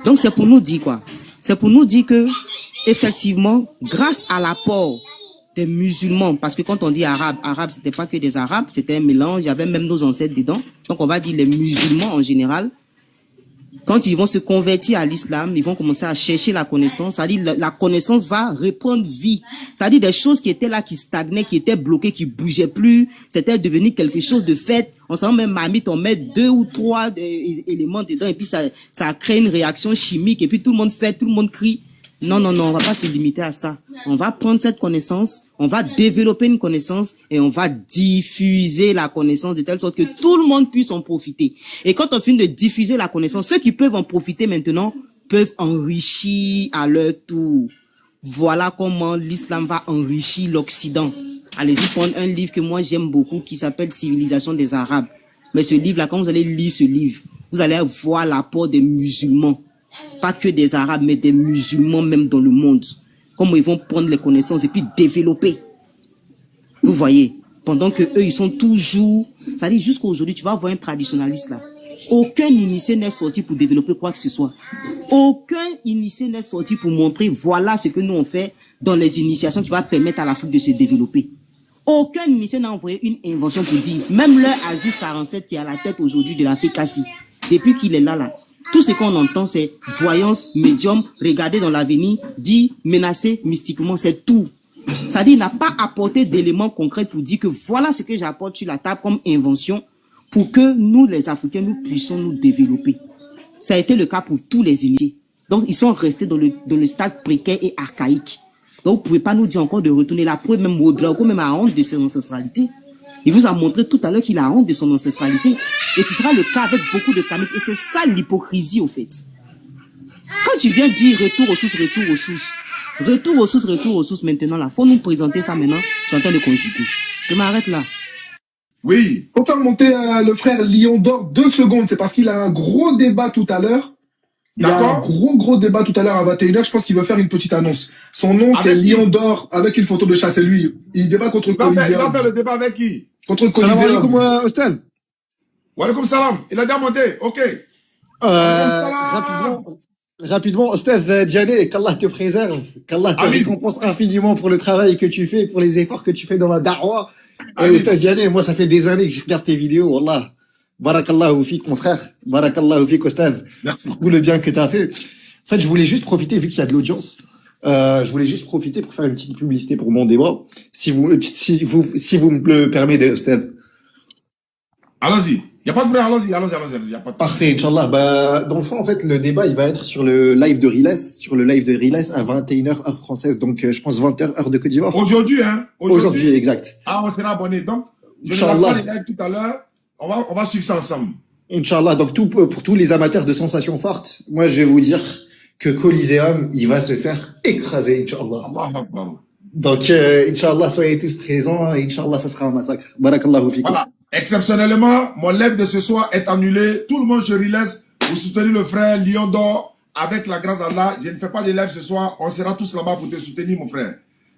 Donc c'est pour nous dire quoi? C'est pour nous dire que, effectivement, grâce à l'apport des musulmans, parce que quand on dit arabe, c'était pas que des arabes, c'était un mélange, il y avait même nos ancêtres dedans. Donc on va dire les musulmans en général. Quand ils vont se convertir à l'islam, ils vont commencer à chercher la connaissance. C'est-à-dire la connaissance va reprendre vie. C'est-à-dire des choses qui étaient là, qui stagnaient, qui étaient bloquées, qui bougeaient plus. C'était devenu quelque chose de fait. On s'en met marmite, on met 2 ou 3 éléments dedans et puis ça crée une réaction chimique et puis tout le monde fait, tout le monde crie. Non, non, non, on va pas se limiter à ça. On va prendre cette connaissance, on va développer une connaissance et on va diffuser la connaissance de telle sorte que tout le monde puisse en profiter. Et quand on finit de diffuser la connaissance, ceux qui peuvent en profiter maintenant peuvent enrichir à leur tour. Voilà comment l'islam va enrichir l'Occident. Allez-y prendre un livre que moi j'aime beaucoup qui s'appelle Civilisation des Arabes. Mais ce livre-là, quand vous allez lire ce livre, vous allez voir l'apport des musulmans. Pas que des Arabes, mais des musulmans même dans le monde. Comment ils vont prendre les connaissances et puis développer. Vous voyez, pendant que eux, ils sont toujours... Ça dit jusqu'à aujourd'hui, tu vas voir un traditionnaliste là. Aucun initié n'est sorti pour développer quoi que ce soit. Aucun initié n'est sorti pour montrer voilà ce que nous on fait dans les initiations qui va permettre à l'Afrique de se développer. Aucun initié n'a envoyé une invention pour dire, même leur Aziz 47 qui est à la tête aujourd'hui de l'Afrique Kassi, depuis qu'il est là, tout ce qu'on entend, c'est voyance, médium, regarder dans l'avenir, dire, menacer mystiquement, c'est tout. Ça dit, il n'a pas apporté d'éléments concrets pour dire que voilà ce que j'apporte sur la table comme invention pour que nous, les Africains, nous puissions nous développer. Ça a été le cas pour tous les initiés. Donc, ils sont restés dans le stade précaire et archaïque. Donc, vous ne pouvez pas nous dire encore de retourner la preuve, même Ouedraogo, même à honte de son ancestralité. Il vous a montré tout à l'heure qu'il a honte de son ancestralité. Et ce sera le cas avec beaucoup de Kamites. Et c'est ça l'hypocrisie, au fait. Quand tu viens dire retour aux sources, retour aux sources. Retour aux sources, retour aux sources maintenant, là. Faut nous présenter ça maintenant. Tu es en train de conjuguer. Je m'arrête là. Oui. Faut faire monter le frère Lion d'Or 2 secondes. C'est parce qu'il a un gros débat tout à l'heure. Il y a un D'accord. gros débat tout à l'heure à 21h. Je pense qu'il veut faire une petite annonce. Son nom, c'est Avec qui? Lion d'Or avec une photo de chat. C'est lui. Il débat contre Il va faire Coliseum. le débat avec qui? Contre Salam alaikum, Coliseum. Ustad. Wa alaykoum salam. Il a déjà monté. Ok. Salam. Rapidement, Ustad Djane, qu'Allah te préserve, qu'Allah te Amin. récompense infiniment pour le travail que tu fais, pour les efforts que tu fais dans la da'wah. Et Amin. Ustad Djane, moi, ça fait des années que je regarde tes vidéos, Wallah. Barakallahu fik, mon frère. Barakallahu fik, Ustad. Merci. Pour tout le bien que tu as fait. En fait, je voulais juste profiter, vu qu'il y a de l'audience, je voulais juste profiter pour faire une petite publicité pour mon débat. Si vous me le permettez, Ustad. Allons-y. Il n'y a pas de problème. Allons-y. Y a pas de problème. Parfait, Inch'Allah. Bah, dans le fond, en fait, le débat, il va être sur le live de Riles, à 21h heure française, donc je pense 20h heure de Côte d'Ivoire. Aujourd'hui, hein. Aujourd'hui, exact. Ah, on sera abonné. Donc, je ne Inch'Allah. lance pas les lives tout à l'heure. On va suivre ça ensemble. Inch'Allah. Donc, pour tous les amateurs de sensations fortes, moi, je vais vous dire que Coliseum, il va se faire écraser, Inch'Allah. Allahu Akbar. Donc, Inch'Allah, soyez tous présents, et Inch'Allah, ça sera un massacre. Barakallahu fikum. Voilà. Exceptionnellement, mon live de ce soir est annulé. Tout le monde, je relaisse. Vous soutenez le frère Lion d'Or. Avec la grâce d'Allah, je ne fais pas de live ce soir. On sera tous là-bas pour te soutenir, mon frère.